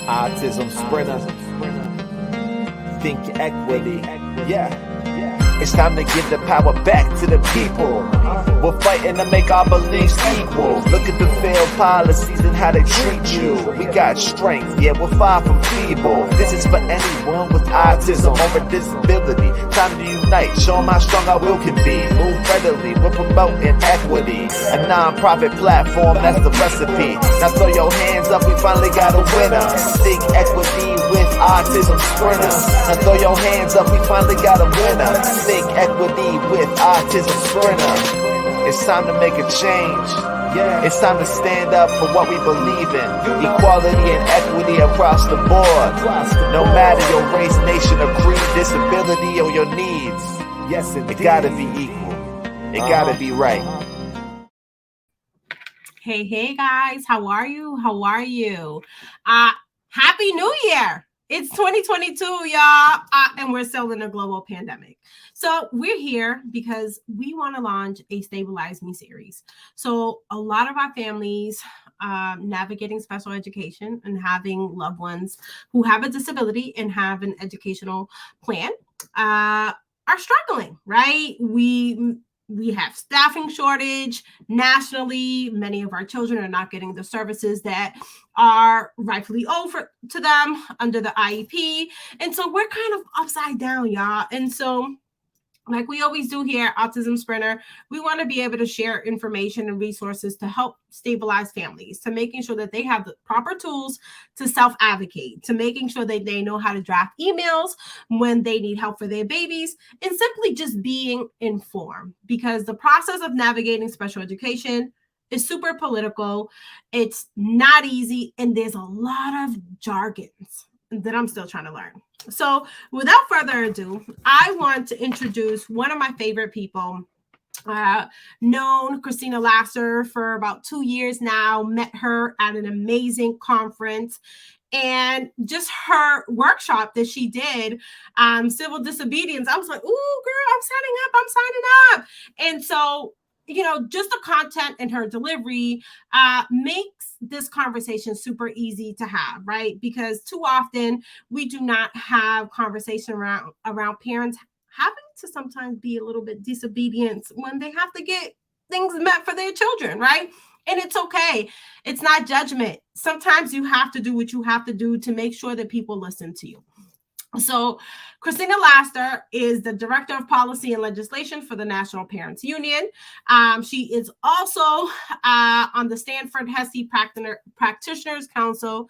Autism sprinter. Think equity. Yeah. It's time to give the power back to the people. We're fighting to make our beliefs equal. Look at the failed policies and how they treat you. We got strength, yeah, we're far from feeble. This is for anyone with autism or a disability. Time to unite, show them how strong our will can be. Move readily, we're promoting equity. A non-profit platform, that's the recipe. Now throw your hands up, we finally got a winner. Think equity with autism sprinter. Now throw your hands up, we finally got a winner. Think equity with autism sprinter. It's time to make a change. It's time to stand up for what we believe in. Equality and equity across the board. No matter your race, nation, or creed, disability, or your needs. Yes, it gotta be equal. It gotta be right. Hey guys, how are you? Happy New Year. It's 2022, y'all, and we're still in a global pandemic. So we're here because we want to launch a Stabilize Me series. So a lot of our families navigating special education and having loved ones who have a disability and have an educational plan are struggling, right? We have staffing shortage nationally. Many of our children are not getting the services that are rightfully owed to them under the IEP. And so we're kind of upside down, y'all. And so like we always do here, Autism Sprinter, we want to be able to share information and resources to help stabilize families, to making sure that they have the proper tools to self-advocate, to making sure that they know how to draft emails when they need help for their babies, and simply just being informed. Because the process of navigating special education is super political. It's not easy, and there's a lot of jargons that I'm still trying to learn. So without further ado, I want to introduce one of my favorite people. Known Christina Laster for about 2 years now, met her at an amazing conference, and just her workshop that she did, civil disobedience. I was like, ooh, girl, I'm signing up. And so, you know, just the content and her delivery makes this conversation super easy to have, right? Because too often we do not have conversation around parents having to sometimes be a little bit disobedient when they have to get things met for their children, right? And it's okay. It's not judgment. Sometimes you have to do what you have to do to make sure that people listen to you. So Christina Laster is the Director of Policy and Legislation for the National Parents Union. She is also on the Stanford HESI Practitioners Council.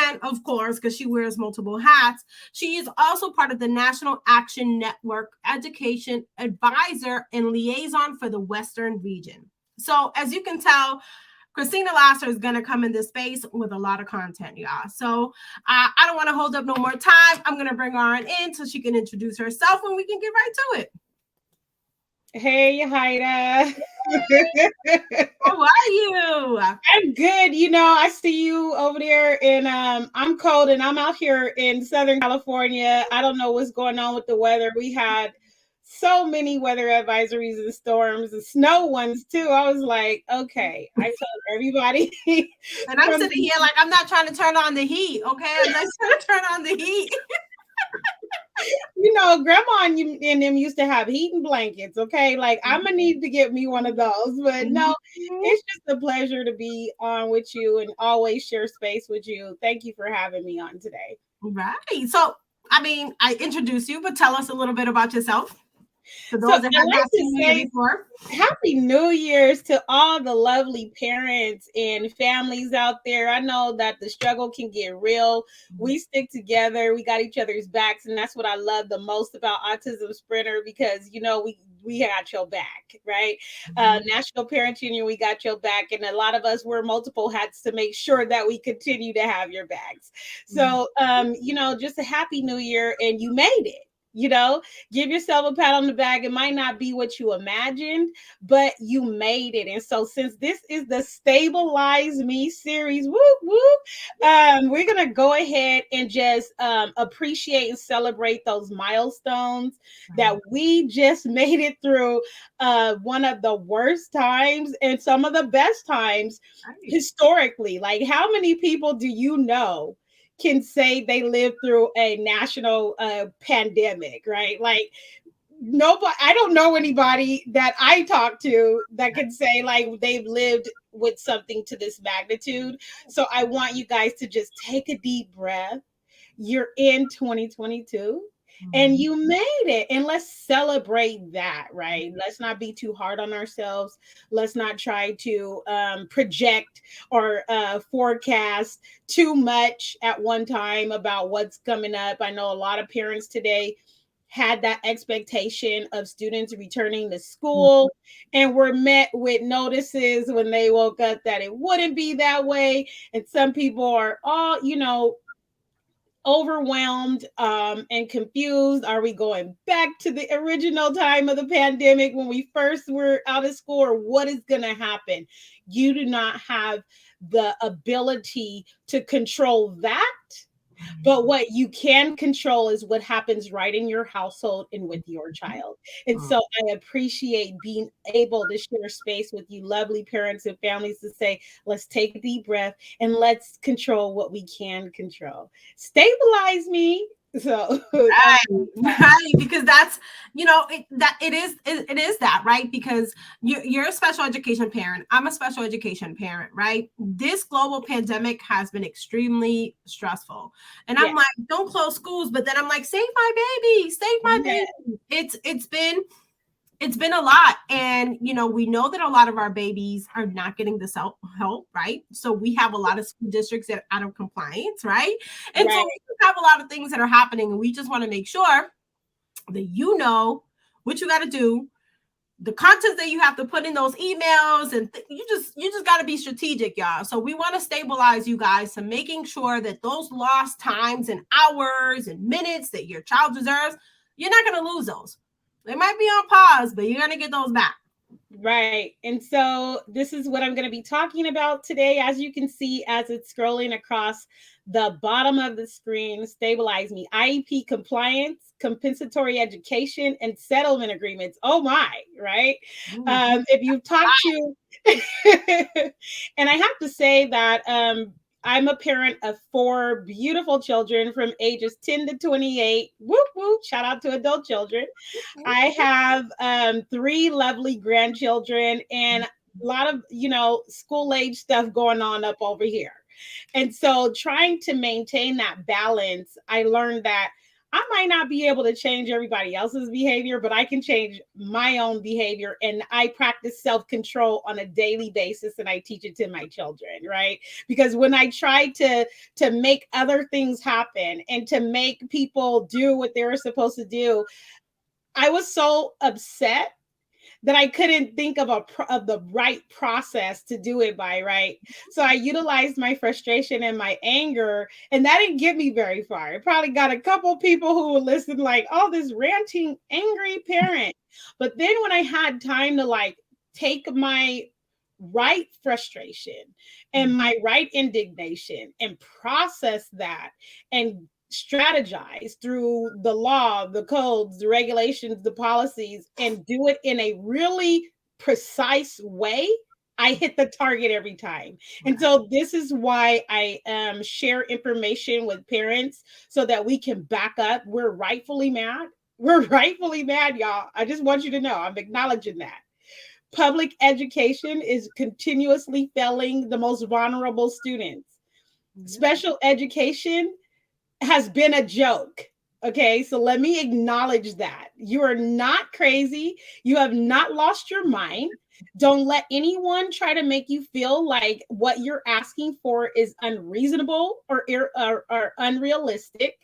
And of course, because she wears multiple hats, she is also part of the National Action Network Education Advisor and Liaison for the Western region. So as you can tell, Christina Laster is going to come in this space with a lot of content, y'all. So I don't want to hold up no more time. I'm going to bring her on in so she can introduce herself and we can get right to it. Hey, Haida. How are you? I'm good. You know, I see you over there, and I'm cold, and I'm out here in Southern California. I don't know what's going on with the weather. We had so many weather advisories and storms and snow ones too. I was like, okay, I told everybody. And I'm sitting here like, I'm not trying to turn on the heat, okay? I'm not trying to turn on the heat. You know, grandma and them used to have heating blankets, okay? Like, I'm going to need to get me one of those. But no, it's just a pleasure to be on with you and always share space with you. Thank you for having me on today. Right. So, I mean, I introduced you, but tell us a little bit about yourself. For those that have not seen you before. Happy New Year's to all the lovely parents and families out there. I know that the struggle can get real. We stick together. We got each other's backs. And that's what I love the most about Autism Sprinter, because, you know, we got your back, right? National Parents Union, we got your back. And a lot of us wear multiple hats to make sure that we continue to have your backs. So, you know, just a happy New Year, and you made it. You know, give yourself a pat on the back. It might not be what you imagined, but you made it. And so since this is the Stabilize Me series, whoop, whoop, we're going to go ahead and just appreciate and celebrate those milestones that we just made it through one of the worst times and some of the best times historically. Like, how many people do you know can say they lived through a national pandemic, right? Like, nobody, I don't know anybody that I talk to that can say like they've lived with something to this magnitude. So I want you guys to just take a deep breath. You're in 2022 and you made it, and let's celebrate that, right? Let's not be too hard on ourselves. Let's not try to project or forecast too much at one time about what's coming up. I know a lot of parents today had that expectation of students returning to school and were met with notices when they woke up that it wouldn't be that way. And some people are all, overwhelmed and confused. Are we going back to the original time of the pandemic when we first were out of school, or what is going to happen? You do not have the ability to control that. But what you can control is what happens right in your household and with your child. And so I appreciate being able to share space with you, lovely parents and families, to say, let's take a deep breath and let's control what we can control. Stabilize me. So right, because that's it is that, right? Because you're a special education parent. I'm a special education parent, right? This global pandemic has been extremely stressful, and I'm like, don't close schools, but then I'm like, save my baby, save my baby. It's been a lot, and we know that a lot of our babies are not getting the help, right? So we have a lot of school districts that are out of compliance, right? And so we have a lot of things that are happening, and we just want to make sure that you know what you got to do, the content that you have to put in those emails, and you just got to be strategic, y'all. So we want to stabilize you guys to making sure that those lost times and hours and minutes that your child deserves, you're not going to lose those. They might be on pause, but you're going to get those back. Right. And so this is what I'm going to be talking about today. As you can see, as it's scrolling across the bottom of the screen, stabilize me. IEP compliance, compensatory education, and settlement agreements. Oh my, right? If you've talked to, and I have to say that I'm a parent of 4 beautiful children from ages 10 to 28. Whoop, whoop. Shout out to adult children. I have 3 lovely grandchildren and a lot of, school age stuff going on up over here. And so trying to maintain that balance, I learned that I might not be able to change everybody else's behavior, but I can change my own behavior. And I practice self-control on a daily basis, and I teach it to my children, right? Because when I try to make other things happen and to make people do what they were supposed to do, I was so upset that I couldn't think of the right process to do it by, right? So I utilized my frustration and my anger, and that didn't get me very far. It probably got a couple people who would listen like, oh, this ranting, angry parent. But then when I had time to take my right frustration and my right indignation and process that and strategize through the law, the codes, the regulations, the policies, and do it in a really precise way, I hit the target every time. And so this is why I share information with parents so that we can back up. We're rightfully mad. We're rightfully mad, y'all. I just want you to know I'm acknowledging that. Public education is continuously failing the most vulnerable students. Special education has been a joke. Okay, so let me acknowledge that. You are not crazy. You have not lost your mind. Don't let anyone try to make you feel like what you're asking for is unreasonable or unrealistic.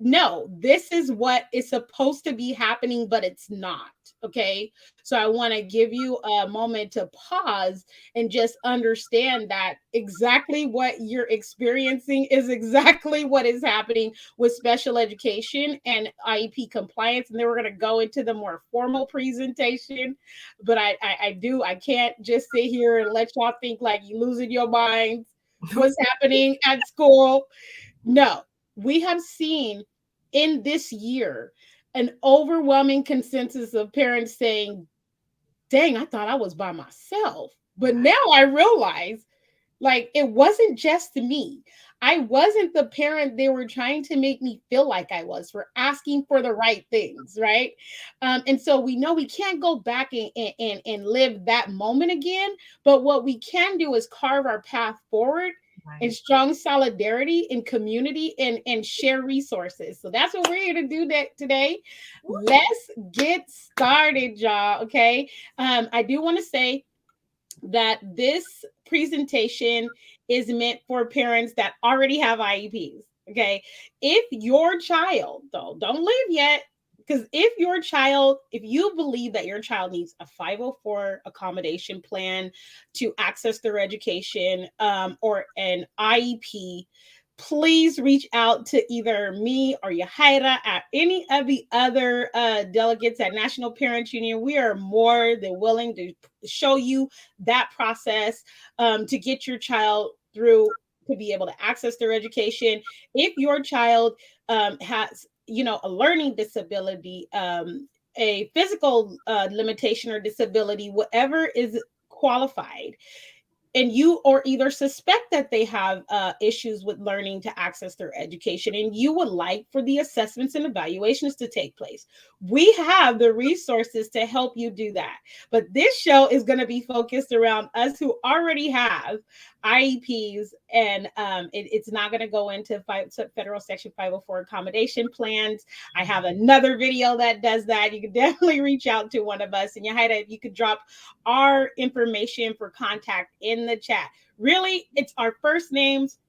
No, this is what is supposed to be happening, but it's not. Okay. So I want to give you a moment to pause and just understand that exactly what you're experiencing is exactly what is happening with special education and IEP compliance. And then we're going to go into the more formal presentation. But I can't just sit here and let y'all think like you're losing your minds. What's happening at school? No. We have seen in this year an overwhelming consensus of parents saying, dang, I thought I was by myself. But now I realize Like, it wasn't just me. I wasn't the parent they were trying to make me feel like I was for asking for the right things, right? And so we know we can't go back and live that moment again. But what we can do is carve our path forward in strong solidarity in community and share resources. So that's what we're here to do that today. Let's get started, y'all. Okay. I do want to say that this presentation is meant for parents that already have IEPs. Okay. If your child, though, don't leave yet, because if you believe that your child needs a 504 accommodation plan to access their education, or an IEP, please reach out to either me or Yahaira at any of the other delegates at National Parents Union. We are more than willing to show you that process to get your child through to be able to access their education. If your child has, a learning disability, a physical limitation or disability, whatever is qualified, and you or either suspect that they have issues with learning to access their education, and you would like for the assessments and evaluations to take place, we have the resources to help you do that. But this show is going to be focused around us who already have IEPs, and it's not going to go into federal section 504 accommodation plans. I have another video that does that. You can definitely reach out to one of us, and Yahaira, if you could drop our information for contact in the chat. Really, it's our first names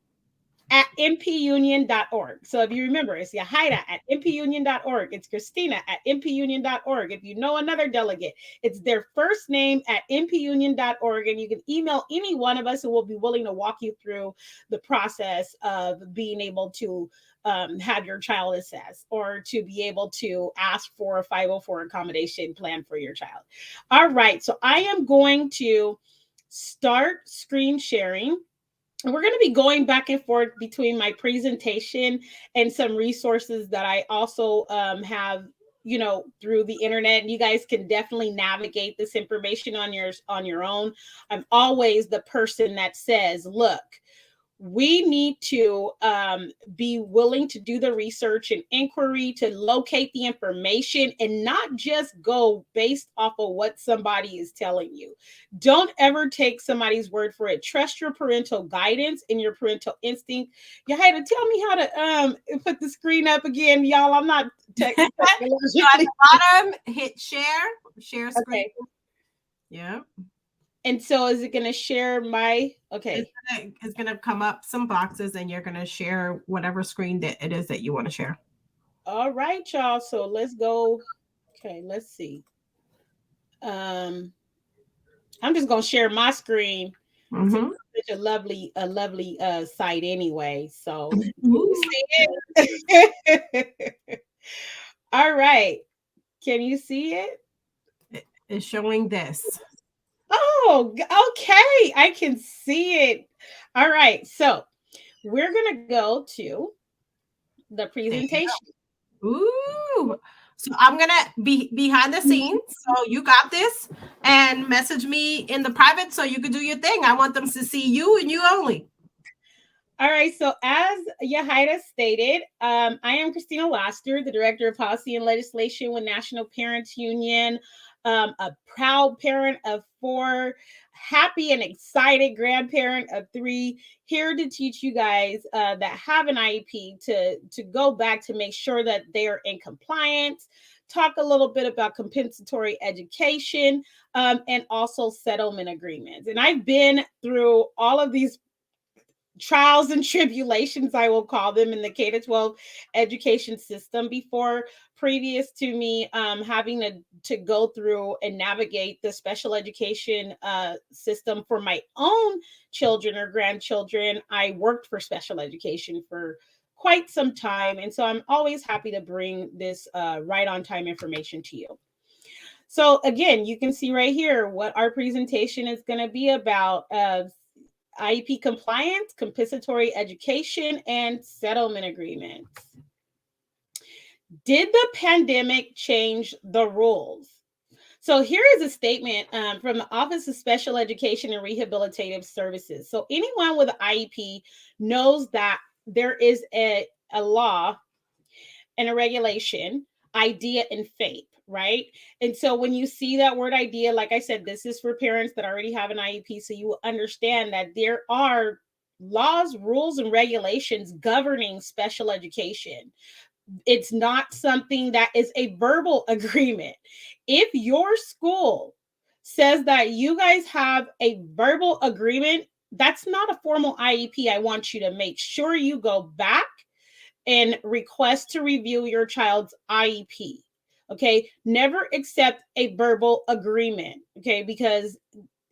at mpunion.org. So if you remember, it's Yahaira at mpunion.org. It's Christina at mpunion.org. If you know another delegate, it's their first name at mpunion.org. And you can email any one of us, and we'll be willing to walk you through the process of being able to have your child assessed, or to be able to ask for a 504 accommodation plan for your child. All right, so I am going to start screen sharing. And we're going to be going back and forth between my presentation and some resources that I also have, through the internet. And you guys can definitely navigate this information on your own. I'm always the person that says, look, we need to be willing to do the research and inquiry to locate the information, and not just go based off of what somebody is telling you. Don't ever take somebody's word for it. Trust your parental guidance and your parental instinct. Yahaira, tell me how to put the screen up again, y'all. I'm not technical. So at the bottom, hit share screen. Okay. Yeah. And so is it going to share my, okay. It's going to come up some boxes, and you're going to share whatever screen that it is that you want to share. All right, y'all. So let's go. Okay, let's see. I'm just going to share my screen. Mm-hmm. It's such a lovely site anyway. So you see it? All right. Can you see it? It's showing this. Oh, okay. I can see it. All right. So we're going to go to the presentation. Ooh. So I'm going to be behind the scenes. So you got this, and message me in the private so you can do your thing. I want them to see you and you only. All right. So as Yahaira stated, I am Christina Laster, the Director of Policy and Legislation with National Parents Union, a proud parent of 4, happy and excited grandparent of 3, here to teach you guys that have an IEP to go back to make sure that they're in compliance, talk a little bit about compensatory education, and also settlement agreements. And I've been through all of these trials and tribulations, I will call them, in the K-12 education system before, previous to me having to go through and navigate the special education system for my own children or grandchildren. I worked for special education for quite some time, and so I'm always happy to bring this right on time information to you. So again, you can see right here what our presentation is going to be about. IEP Compliant, Compensatory Education, and Settlement Agreements. Did the pandemic change the rules? So here is a statement from the Office of Special Education and Rehabilitative Services. So anyone with an IEP knows that there is a law and a regulation, IDEA and FAPE, right? And so when you see that word IDEA, like I said, this is for parents that already have an IEP, so you will understand that there are laws, rules, and regulations governing special education. It's not something that is a verbal agreement. If your school says that you guys have a verbal agreement, that's not a formal IEP. I want you to make sure you go back and request to review your child's IEP. Okay, never accept a verbal agreement. Okay, because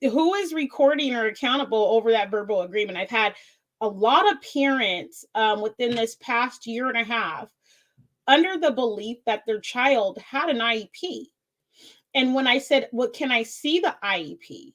who is recording or accountable over that verbal agreement? I've had a lot of parents within this past year and a half under the belief that their child had an IEP. And when I said, well, can I see the IEP?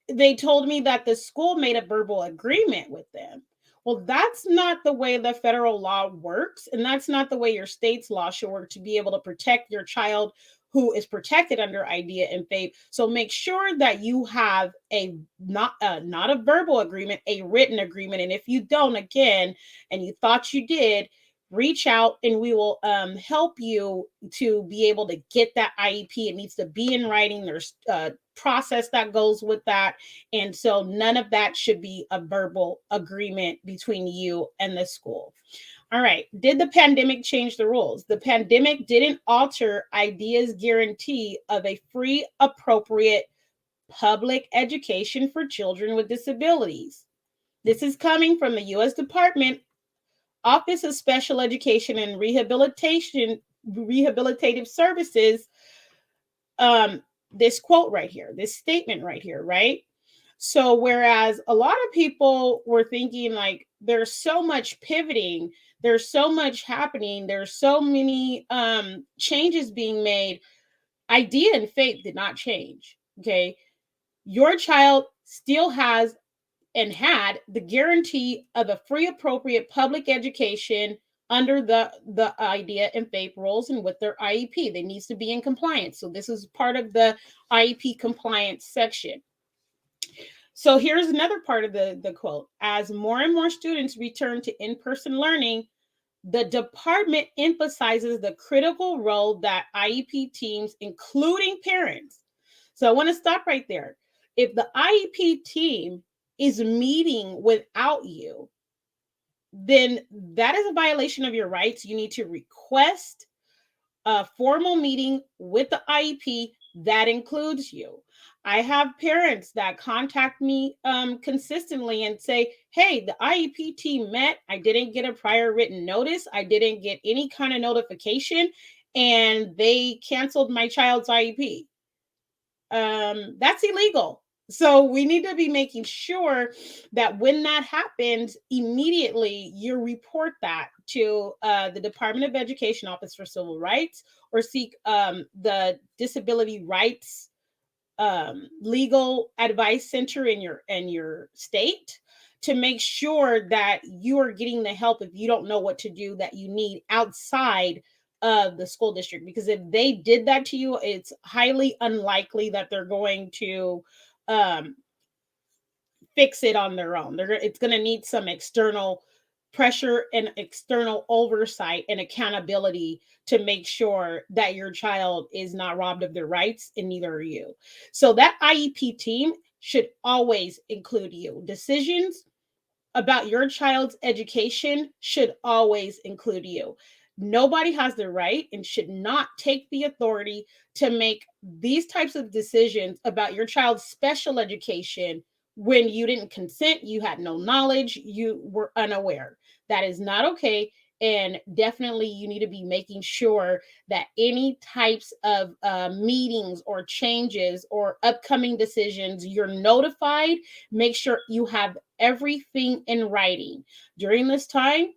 They told me that the school made a verbal agreement with them. Well, that's not the way the federal law works. And that's not the way your state's law should work to be able to protect your child who is protected under IDEA and FAPE. So make sure that you have a not a verbal agreement, a written agreement. And if you don't, again, and you thought you did, reach out and we will help you to be able to get that IEP. It needs to be in writing. There's a process that goes with that. And so none of that should be a verbal agreement between you and the school. All right. Did the pandemic change the rules? The pandemic didn't alter IDEA's guarantee of a free, appropriate public education for children with disabilities. This is coming from the U.S. Department Office of Special Education and Rehabilitative Services. This quote right here, this statement right here, right? So whereas a lot of people were thinking like there's so much pivoting, there's so much happening, there's so many changes being made, IDEA and FAPE did not change. Okay, your child still has and had the guarantee of a free, appropriate public education under the IDEA and FAPE rules and with their IEP. They needs to be in compliance. So this is part of the IEP compliance section. So here's another part of the quote. As more and more students return to in-person learning, the department emphasizes the critical role that IEP teams, including parents. So I want to stop right there. If the IEP team is meeting without you, then that is a violation of your rights. You need to request a formal meeting with the IEP that includes you. I have parents that contact me consistently and say, hey, the IEP team met. I didn't get a prior written notice. I didn't get any kind of notification, and they canceled my child's IEP. That's illegal. So we need to be making sure that when that happens, immediately you report that to the Department of Education Office for Civil Rights, or seek the Disability Rights Legal Advice Center in your state to make sure that you are getting the help if you don't know what to do that you need outside of the school district. Because if they did that to you, it's highly unlikely that they're going to fix it on their own. It's going to need some external pressure and external oversight and accountability to make sure that your child is not robbed of their rights, and neither are you. So that IEP team should always include you. Decisions about your child's education should always include you. Nobody has the right and should not take the authority to make these types of decisions about your child's special education when you didn't consent, you had no knowledge, you were unaware. That is not okay. And definitely you need to be making sure that any types of meetings or changes or upcoming decisions, you're notified. Make sure you have everything in writing. During this time,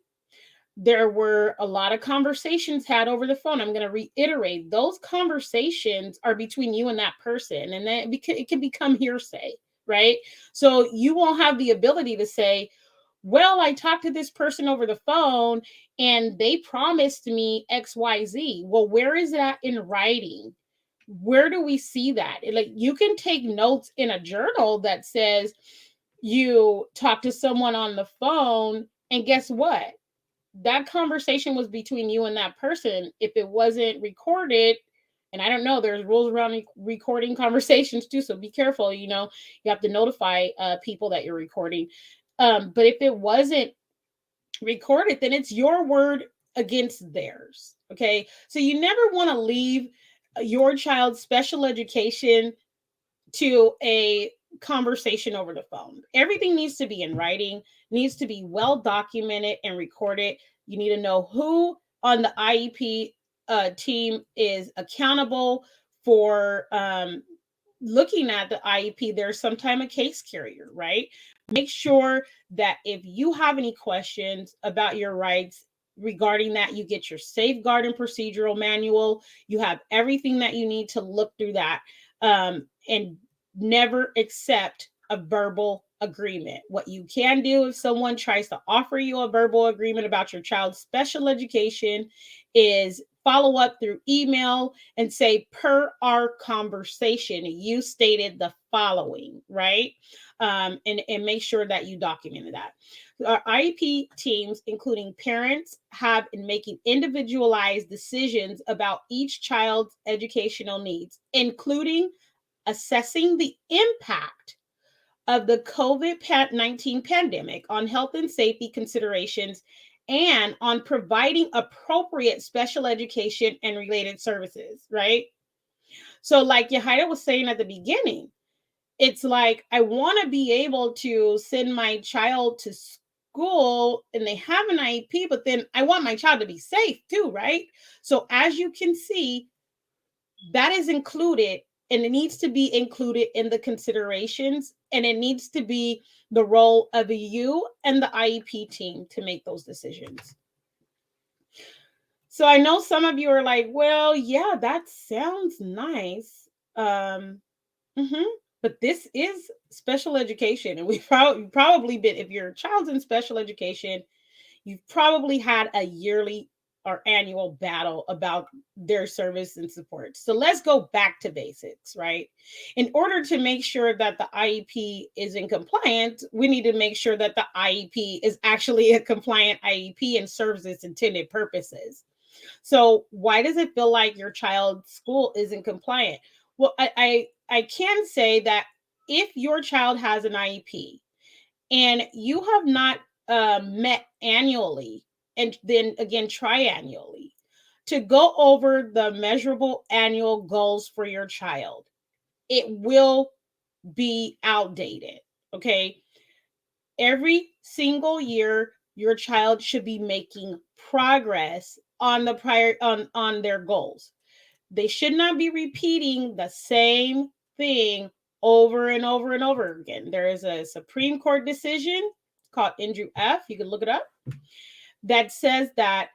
there were a lot of conversations had over the phone. I'm going to reiterate, those conversations are between you and that person, and then it can become hearsay, right? So you won't have the ability to say, well, I talked to this person over the phone and they promised me XYZ. Well, where is that in writing? Where do we see that? Like, you can take notes in a journal that says you talk to someone on the phone, and guess what? That conversation was between you and that person. If it wasn't recorded, and I don't know, there's rules around recording conversations too, so be careful. You have to notify people that you're recording. But if it wasn't recorded, then it's your word against theirs. Okay, so you never want to leave your child's special education to a conversation over the phone. Everything needs to be in writing, needs to be well documented and recorded. You need to know who on the IEP team is accountable for looking at the IEP. There's sometimes a case carrier, right? Make sure that if you have any questions about your rights regarding that, you get your safeguard and procedural manual. You have everything that you need to look through that. And never accept a verbal agreement. What you can do if someone tries to offer you a verbal agreement about your child's special education is follow up through email and say, per our conversation, you stated the following, right? And make sure that you documented that. Our IEP teams, including parents, have in making individualized decisions about each child's educational needs, including assessing the impact of the COVID-19 pandemic on health and safety considerations and on providing appropriate special education and related services, right? So like Yahida was saying at the beginning, it's like, I want to be able to send my child to school and they have an IEP, but then I want my child to be safe too, right? So as you can see, that is included, and it needs to be included in the considerations, and it needs to be the role of you and the IEP team to make those decisions. So I know some of you are like, well, yeah, that sounds nice. But this is special education, and we've probably been, if your child's in special education, you've probably had a yearly or annual battle about their service and support. So let's go back to basics, right? In order to make sure that the IEP is in compliance, we need to make sure that the IEP is actually a compliant IEP and serves its intended purposes. So why does it feel like your child's school isn't compliant? Well, I can say that if your child has an IEP and you have not met annually, and then again triannually, to go over the measurable annual goals for your child, it will be outdated. Okay. Every single year, your child should be making progress on on their goals. They should not be repeating the same thing over and over and over again. There is a Supreme Court decision called Andrew F. You can look it up, that says that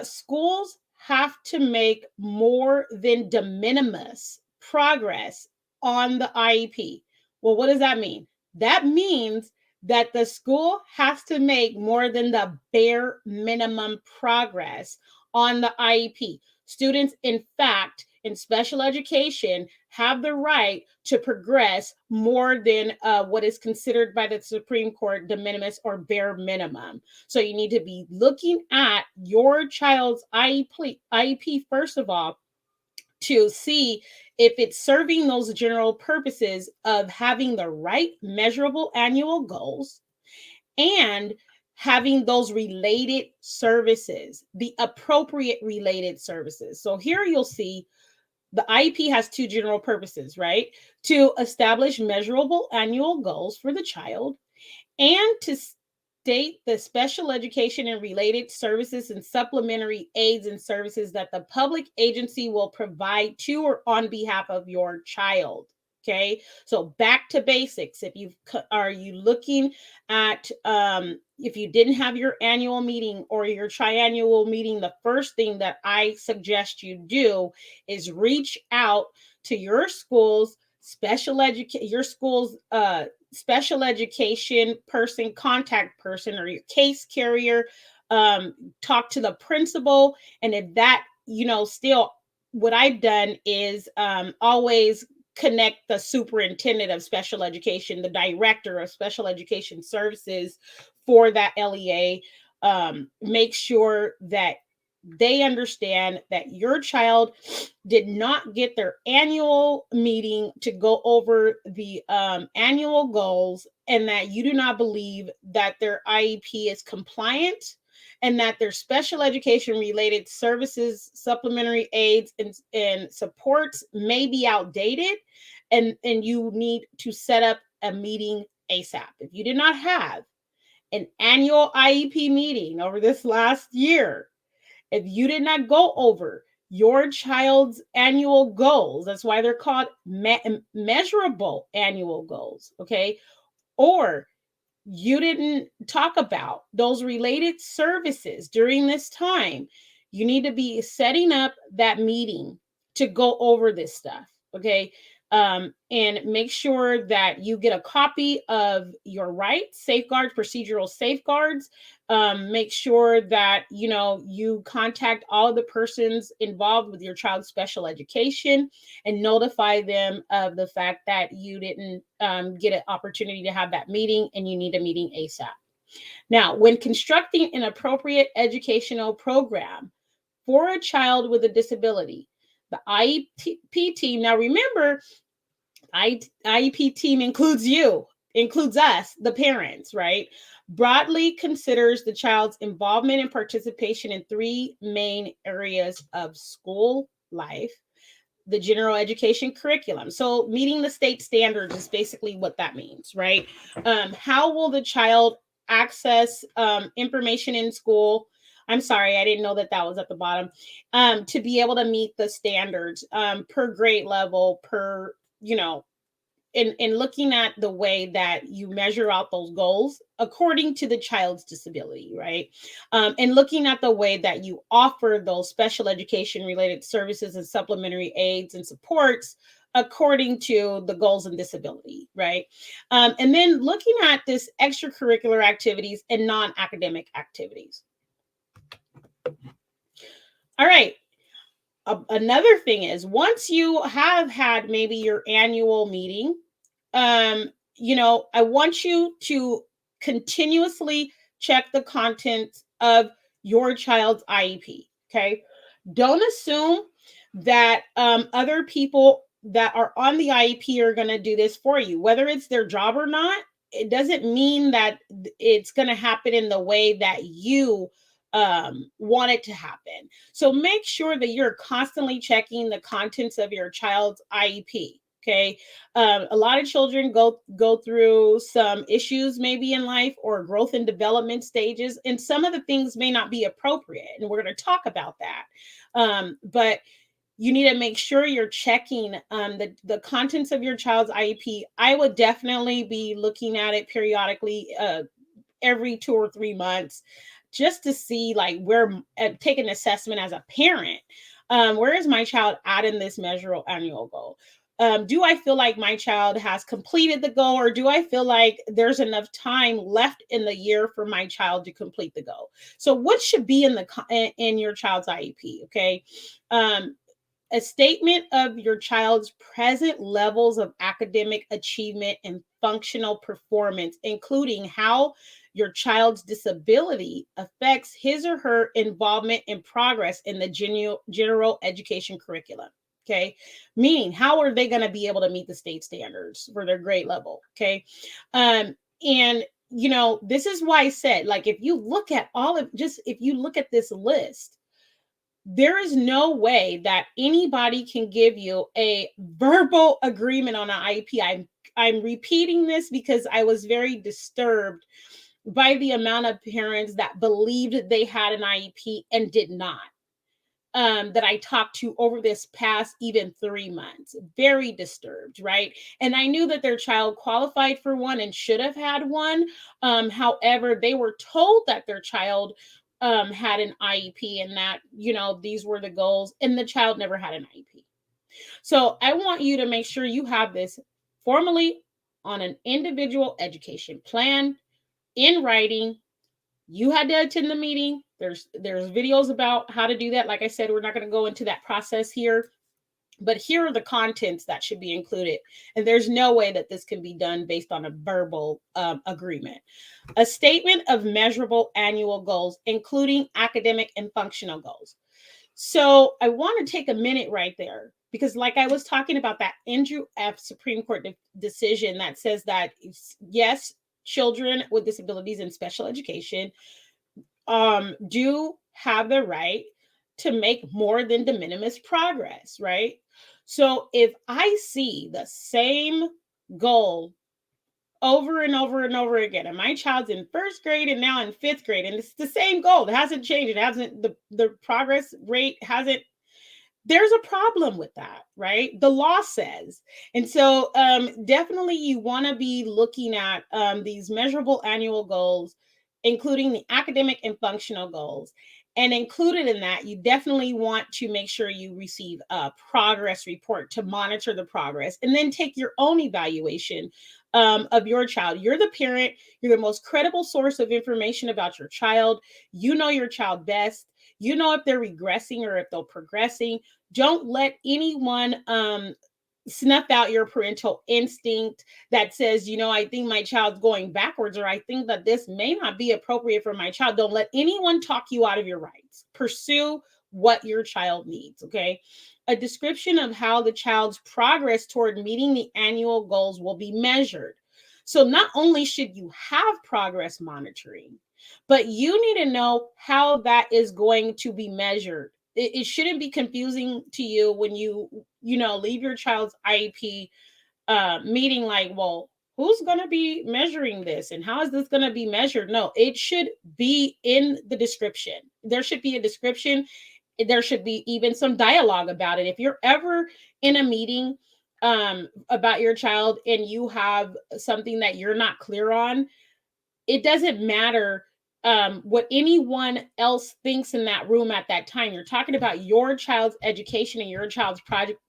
schools have to make more than de minimis progress on the IEP. Well, what does that mean? That means that the school has to make more than the bare minimum progress on the IEP. Students, in fact, in special education have the right to progress more than what is considered by the Supreme Court de minimis or bare minimum. So you need to be looking at your child's IEP first of all, to see if it's serving those general purposes of having the right measurable annual goals and having those related services, the appropriate related services. So here you'll see the IEP has two general purposes, right? To establish measurable annual goals for the child and to state the special education and related services and supplementary aids and services that the public agency will provide to or on behalf of your child. Okay, so back to basics. If are you looking at if you didn't have your annual meeting or your triannual meeting, the first thing that I suggest you do is reach out to your school's special education person, contact person, or your case carrier. Talk to the principal, and if that still what I've done is always connect the superintendent of special education, the director of special education services for that LEA. Make sure that they understand that your child did not get their annual meeting to go over the annual goals, and that you do not believe that their IEP is compliant, and that their special education related services, supplementary aids, and supports may be outdated, and you need to set up a meeting ASAP. If you did not have an annual IEP meeting over this last year, if you did not go over your child's annual goals, that's why they're called measurable annual goals, okay? Or you didn't talk about those related services during this time, you need to be setting up that meeting to go over this stuff, okay? And make sure that you get a copy of your rights, safeguards, procedural safeguards. Make sure that, you know, you contact all of the persons involved with your child's special education and notify them of the fact that you didn't get an opportunity to have that meeting and you need a meeting ASAP. Now, when constructing an appropriate educational program for a child with a disability, the IEP team, now remember, IEP team includes us, the parents, right? Broadly considers the child's involvement and participation in three main areas of school life, the general education curriculum. So meeting the state standards is basically what that means, right? How will the child access information in school? I'm sorry, I didn't know that was at the bottom. To be able to meet the standards per grade level, per, you know, in looking at the way that you measure out those goals according to the child's disability, right? And looking at the way that you offer those special education related services and supplementary aids and supports according to the goals and disability, right? And then looking at this extracurricular activities and non-academic activities. All right. Another thing is, once you have had maybe your annual meeting, you know, I want you to continuously check the content of your child's IEP. Okay. Don't assume that other people that are on the IEP are going to do this for you, whether it's their job or not. It doesn't mean that it's going to happen in the way that you want it to happen. So make sure that you're constantly checking the contents of your child's IEP. Okay. A lot of children go through some issues maybe in life or growth and development stages, and some of the things may not be appropriate. And we're going to talk about that. But you need to make sure you're checking the contents of your child's IEP. I would definitely be looking at it periodically, every 2 or 3 months, just to see like where, take an assessment as a parent. Where is my child at in this measurable annual goal? Do I feel like my child has completed the goal, or do I feel like there's enough time left in the year for my child to complete the goal? So what should be in your child's IEP? Okay. A statement of your child's present levels of academic achievement and functional performance, including how your child's disability affects his or her involvement and progress in the general education curriculum. Okay. Meaning, how are they going to be able to meet the state standards for their grade level? Okay. And, you know, this is why I said, like, if you look at if you look at this list, there is no way that anybody can give you a verbal agreement on an IEP. I'm repeating this because I was very disturbed by the amount of parents that believed they had an IEP and did not. That I talked to over this past even 3 months. Very disturbed, right? And I knew that their child qualified for one and should have had one. However, they were told that their child had an IEP and that, you know, these were the goals, and the child never had an IEP. So I want you to make sure you have this formally on an individual education plan in writing. You had to attend the meeting. There's videos about how to do that. Like I said, we're not going to go into that process here, but here are the contents that should be included. And there's no way that this can be done based on a verbal agreement. A statement of measurable annual goals, including academic and functional goals. So I want to take a minute right there, because like I was talking about that Andrew F. Supreme Court decision that says that, yes, children with disabilities in special education do have the right to make more than de minimis progress, right? So if I see the same goal over and over and over again, and my child's in first grade and now in fifth grade, and it's the same goal, it hasn't changed, it hasn't, the progress rate hasn't, there's a problem with that, right? The law says. And so definitely you want to be looking at these measurable annual goals, including the academic and functional goals. And included in that, you definitely want to make sure you receive a progress report to monitor the progress, and then take your own evaluation of your child. You're the parent, you're the most credible source of information about your child. You know your child best. You know if they're regressing or if they're progressing. Don't let anyone snuff out your parental instinct that says, you know, I think my child's going backwards, or I think that this may not be appropriate for my child. Don't let anyone talk you out of your rights. Pursue what your child needs, okay? A description of how the child's progress toward meeting the annual goals will be measured. So not only should you have progress monitoring, but you need to know how that is going to be measured. It shouldn't be confusing to you when you leave your child's IEP meeting like, well, who's going to be measuring this and how is this going to be measured? No, it should be in the description. There should be a description. There should be even some dialogue about it. If you're ever in a meeting about your child and you have something that you're not clear on, it doesn't matter what anyone else thinks in that room at that time. You're talking about your child's education and your child's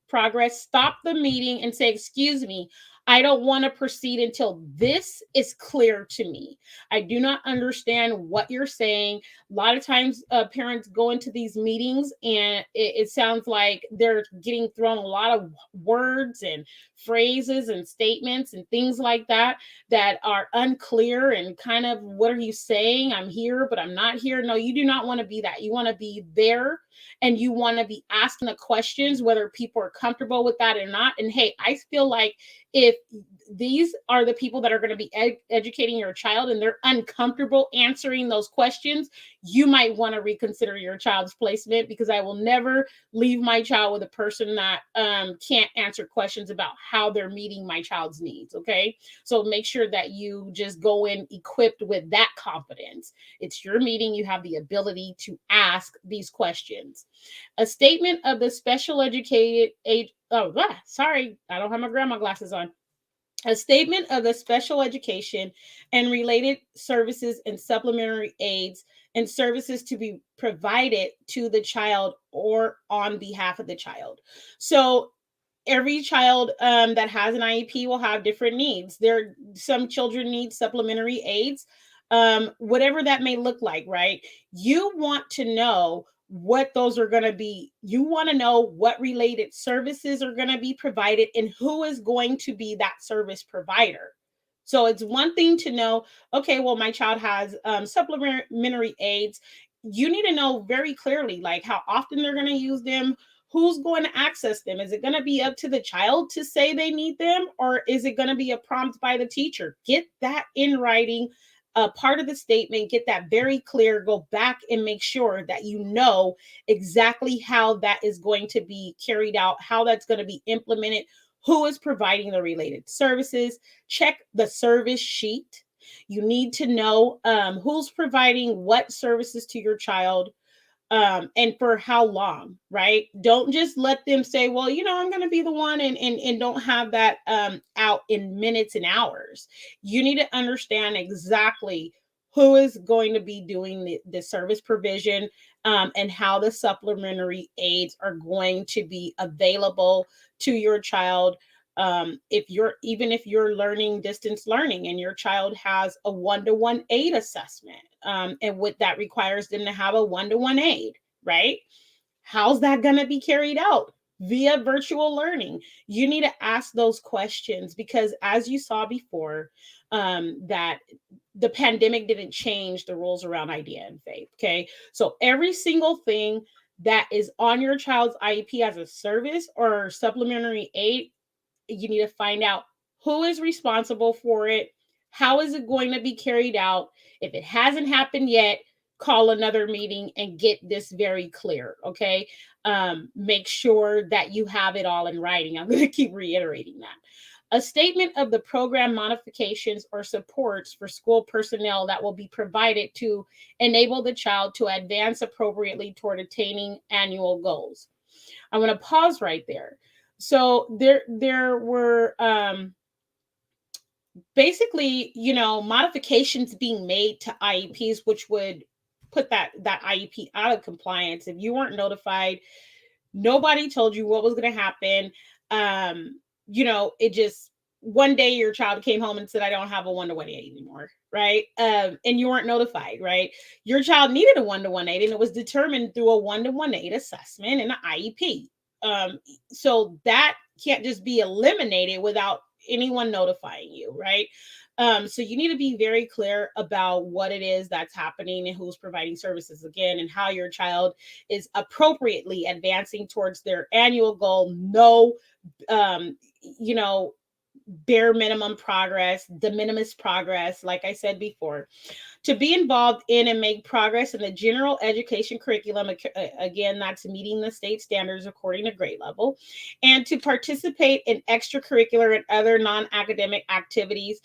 progress. Stop the meeting and say, excuse me, I don't want to proceed until this is clear to me. I do not understand what you're saying. A lot of times parents go into these meetings and it sounds like they're getting thrown a lot of words and phrases and statements and things like that are unclear and kind of, what are you saying? I'm here, but I'm not here. No, you do not want to be that. You want to be there, and you want to be asking the questions, whether people are comfortable with that or not. And hey, I feel like if these are the people that are going to be educating your child and they're uncomfortable answering those questions, you might want to reconsider your child's placement, because I will never leave my child with a person that can't answer questions about how they're meeting my child's needs. Okay. So make sure that you just go in equipped with that confidence. It's your meeting. You have the ability to ask these questions. A statement of the special educated age. Oh, sorry. I don't have my grandma glasses on. A statement of the special education and related services and supplementary aids and services to be provided to the child or on behalf of the child. So every child that has an IEP will have different needs. Some children need supplementary aids, whatever that may look like, right? You want to know what those are going to be. You want to know what related services are going to be provided and who is going to be that service provider. So it's one thing to know, okay, well, my child has supplementary aids. You need to know very clearly, like how often they're going to use them, who's going to access them. Is it going to be up to the child to say they need them, or is it going to be a prompt by the teacher? Get that in writing, part of the statement, get that very clear, go back and make sure that you know exactly how that is going to be carried out, how that's going to be implemented, who is providing the related services. Check the service sheet. You need to know who's providing what services to your child, and for how long, right? Don't just let them say, well, I'm going to be the one, and don't have that out in minutes and hours. You need to understand exactly who is going to be doing the service provision, and how the supplementary aids are going to be available to your child. if you're learning distance learning and your child has a one-to-one aid assessment, and what that requires them to have a one-to-one aid, right? How's that going to be carried out? Via virtual learning. You need to ask those questions, because as you saw before, that the pandemic didn't change the rules around idea and faith. Okay. So every single thing that is on your child's IEP as a service or supplementary aid, you need to find out who is responsible for it. How is it going to be carried out? If it hasn't happened yet, call another meeting and get this very clear. Okay. Make sure that you have it all in writing. I'm going to keep reiterating that. A statement of the program modifications or supports for school personnel that will be provided to enable the child to advance appropriately toward attaining annual goals. I'm going to pause right there. So there were basically, modifications being made to IEPs, which would put that IEP out of compliance. If you weren't notified, nobody told you what was going to happen. It just, one day your child came home and said, I don't have a one-to-one aid anymore, right? And you weren't notified, right? Your child needed a one-to-one aid, and it was determined through a one-to-one aid assessment and an IEP. So that can't just be eliminated without anyone notifying you, right? So you need to be very clear about what it is that's happening and who's providing services again, and how your child is appropriately advancing towards their annual goal. No, bare minimum progress, de minimis progress, like I said before. To be involved in and make progress in the general education curriculum, again, that's meeting the state standards according to grade level, and to participate in extracurricular and other non-academic activities.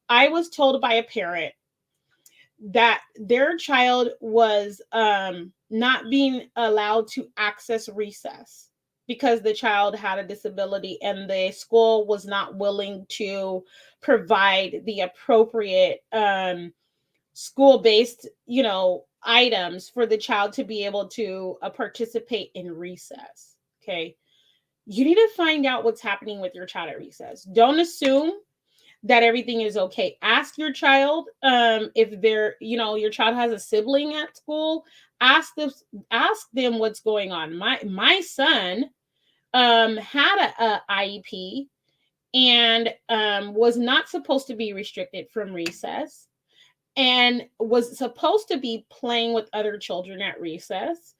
I was told by a parent that their child was not being allowed to access recess because the child had a disability, and the school was not willing to provide the appropriate school-based, items for the child to be able to participate in recess. Okay. You need to find out what's happening with your child at recess. Don't assume that everything is okay. Ask your child if your child has a sibling at school. Ask them what's going on. My son had a IEP and was not supposed to be restricted from recess, and was supposed to be playing with other children at recess,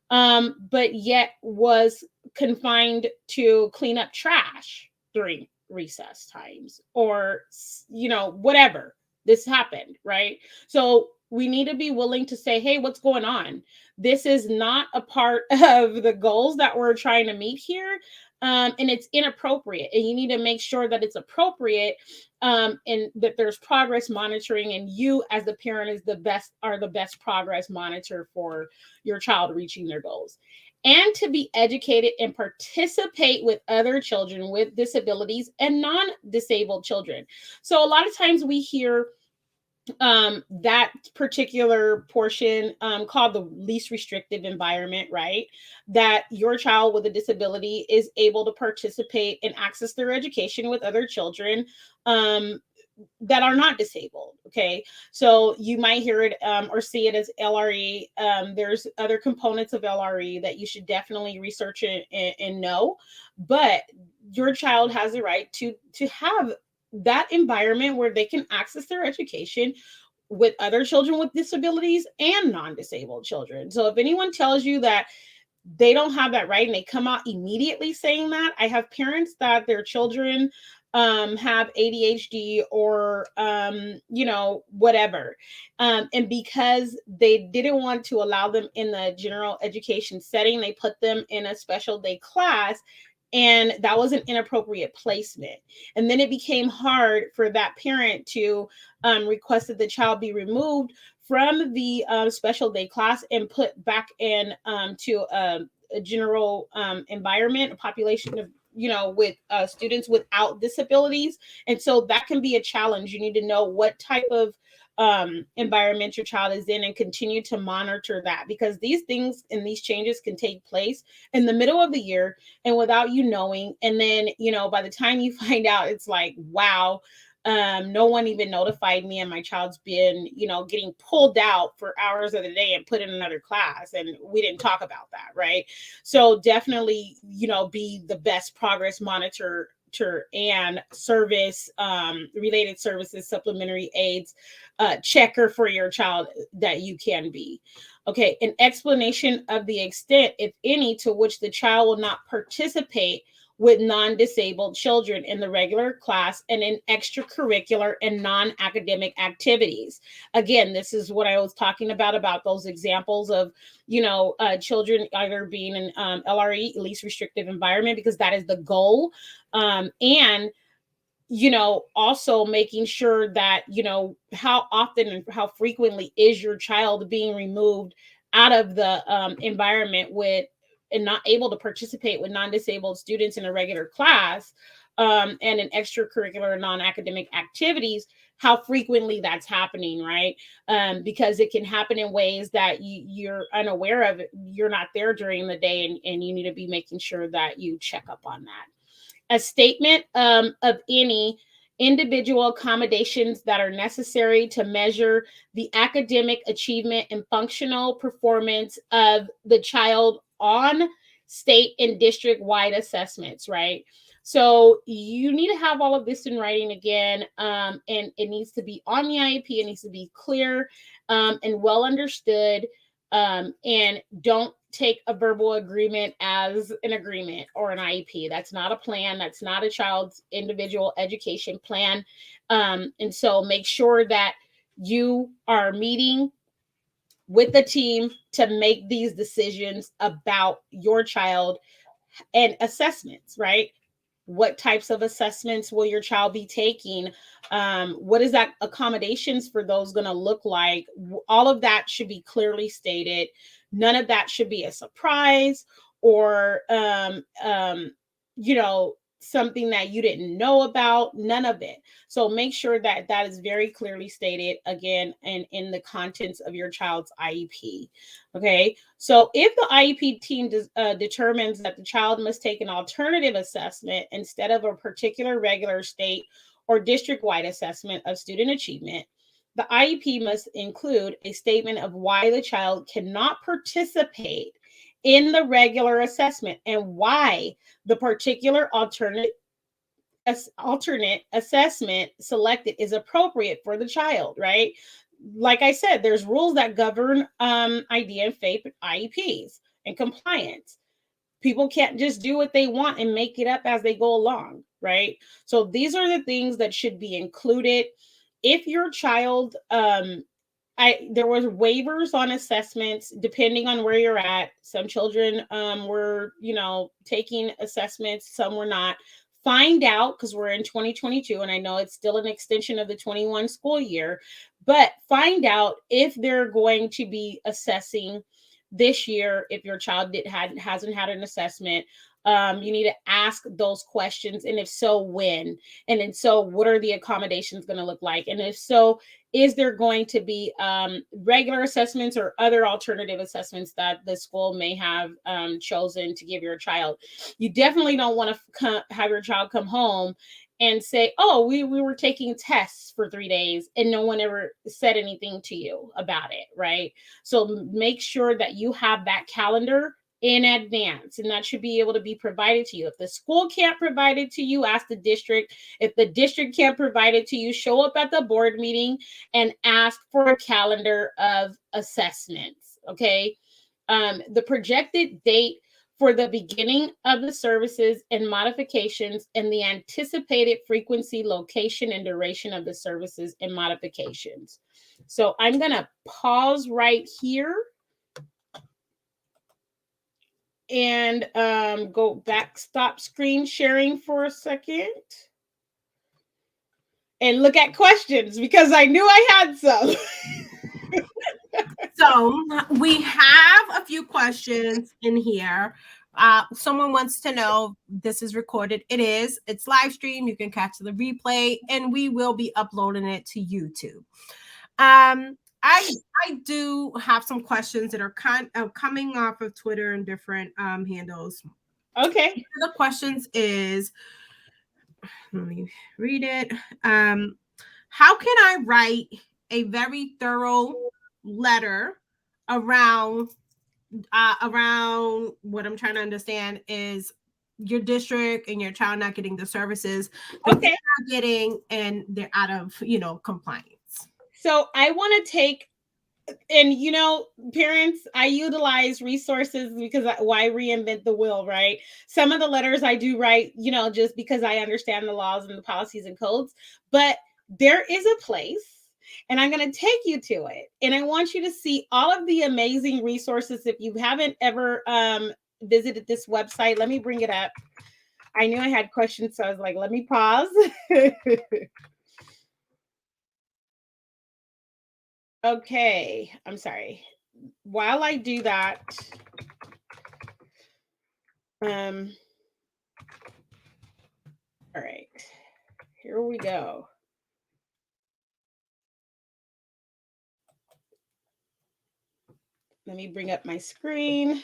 but yet was confined to clean up trash during recess times, or whatever. This happened, right? So we need to be willing to say, hey, what's going on? This is not a part of the goals that we're trying to meet here, and it's inappropriate, and you need to make sure that it's appropriate, and that there's progress monitoring, and you as the parent are the best progress monitor for your child reaching their goals. And to be educated and participate with other children with disabilities and non-disabled children. So a lot of times we hear that particular portion called the least restrictive environment, right? That your child with a disability is able to participate and access their education with other children that are not disabled. Okay. So you might hear it or see it as LRE. There's other components of LRE that you should definitely research and know, but your child has the right to have that environment where they can access their education with other children with disabilities and non-disabled children. So if anyone tells you that they don't have that right and they come out immediately saying that, I have parents that their children have ADHD or whatever, and because they didn't want to allow them in the general education setting, they put them in a special day class, and that was an inappropriate placement. And then it became hard for that parent to request that the child be removed from the special day class and put back in to a general environment, a population of with students without disabilities. And so that can be a challenge. You need to know what type of environment your child is in, and continue to monitor that, because these things and these changes can take place in the middle of the year and without you knowing. And then, by the time you find out, it's like, wow, no one even notified me, and my child's been, getting pulled out for hours of the day and put in another class, and we didn't talk about that, right? So definitely, be the best progress monitor and service related services, supplementary aids, checker for your child that you can be. Okay, an explanation of the extent, if any, to which the child will not participate with non-disabled children in the regular class and in extracurricular and non-academic activities. Again, this is what I was talking about those examples of, children either being in LRE, least restrictive environment, because that is the goal. And also making sure that, how often and how frequently is your child being removed out of the environment and not able to participate with non-disabled students in a regular class, and in extracurricular and non-academic activities, how frequently that's happening, right? Because it can happen in ways that you're unaware of. You're not there during the day, and you need to be making sure that you check up on that. A statement of any individual accommodations that are necessary to measure the academic achievement and functional performance of the child on state and district-wide assessments, right? So you need to have all of this in writing again, and it needs to be on the IEP. It needs to be clear and well understood, and don't take a verbal agreement as an agreement or an IEP. That's not a plan. That's not a child's individual education plan. And so make sure that you are meeting with the team to make these decisions about your child and assessments, right? What types of assessments will your child be taking? What is that accommodations for those going to look like? All of that should be clearly stated. None of that should be a surprise or, something that you didn't know about. None of it. So make sure that that is very clearly stated again, and in the contents of your child's IEP. Okay. So if the IEP team determines that the child must take an alternative assessment instead of a particular regular state or district-wide assessment of student achievement, the IEP must include a statement of why the child cannot participate in the regular assessment and why the particular alternate assessment selected is appropriate for the child, right? Like I said, there's rules that govern ID and FAPE IEPs and compliance. People can't just do what they want and make it up as they go along, right? So these are the things that should be included. If your child, there was waivers on assessments depending on where you're at. Some children were, taking assessments, some were not. Find out, because we're in 2022, and I know it's still an extension of the 21 school year, but find out if they're going to be assessing this year. If your child hasn't had an assessment, you need to ask those questions, and if so, when? And then so what are the accommodations going to look like? And if so, is there going to be regular assessments or other alternative assessments that the school may have chosen to give your child? You definitely don't want to have your child come home and say, oh, we were taking tests for 3 days and no one ever said anything to you about it, right? So make sure that you have that calendar in advance, and that should be able to be provided to you. If the school can't provide it to you, ask the district. If the district can't provide it to you, show up at the board meeting and ask for a calendar of assessments, okay? The projected date for the beginning of the services and modifications, and the anticipated frequency, location, and duration of the services and modifications. So I'm going to pause right here and go back, stop screen sharing for a second, and look at questions, because I knew I had some. So we have a few questions in here. Someone wants to know, this is recorded. It's live stream. You can catch the replay, and we will be uploading it to YouTube. I do have some questions that are kind of coming off of Twitter and different handles. Okay. The questions is, let me read it. How can I write a very thorough letter around what I'm trying to understand is your district and your child not getting the services that they're not getting, and they're out of, compliance. So I want to take, and parents, I utilize resources because why reinvent the wheel, right? Some of the letters I do write, just because I understand the laws and the policies and codes, but there is a place, and I'm going to take you to it. And I want you to see all of the amazing resources. If you haven't ever visited this website, let me bring it up. I knew I had questions, so I was like, let me pause. Okay, I'm sorry. While I do that, all right, here we go. Let me bring up my screen.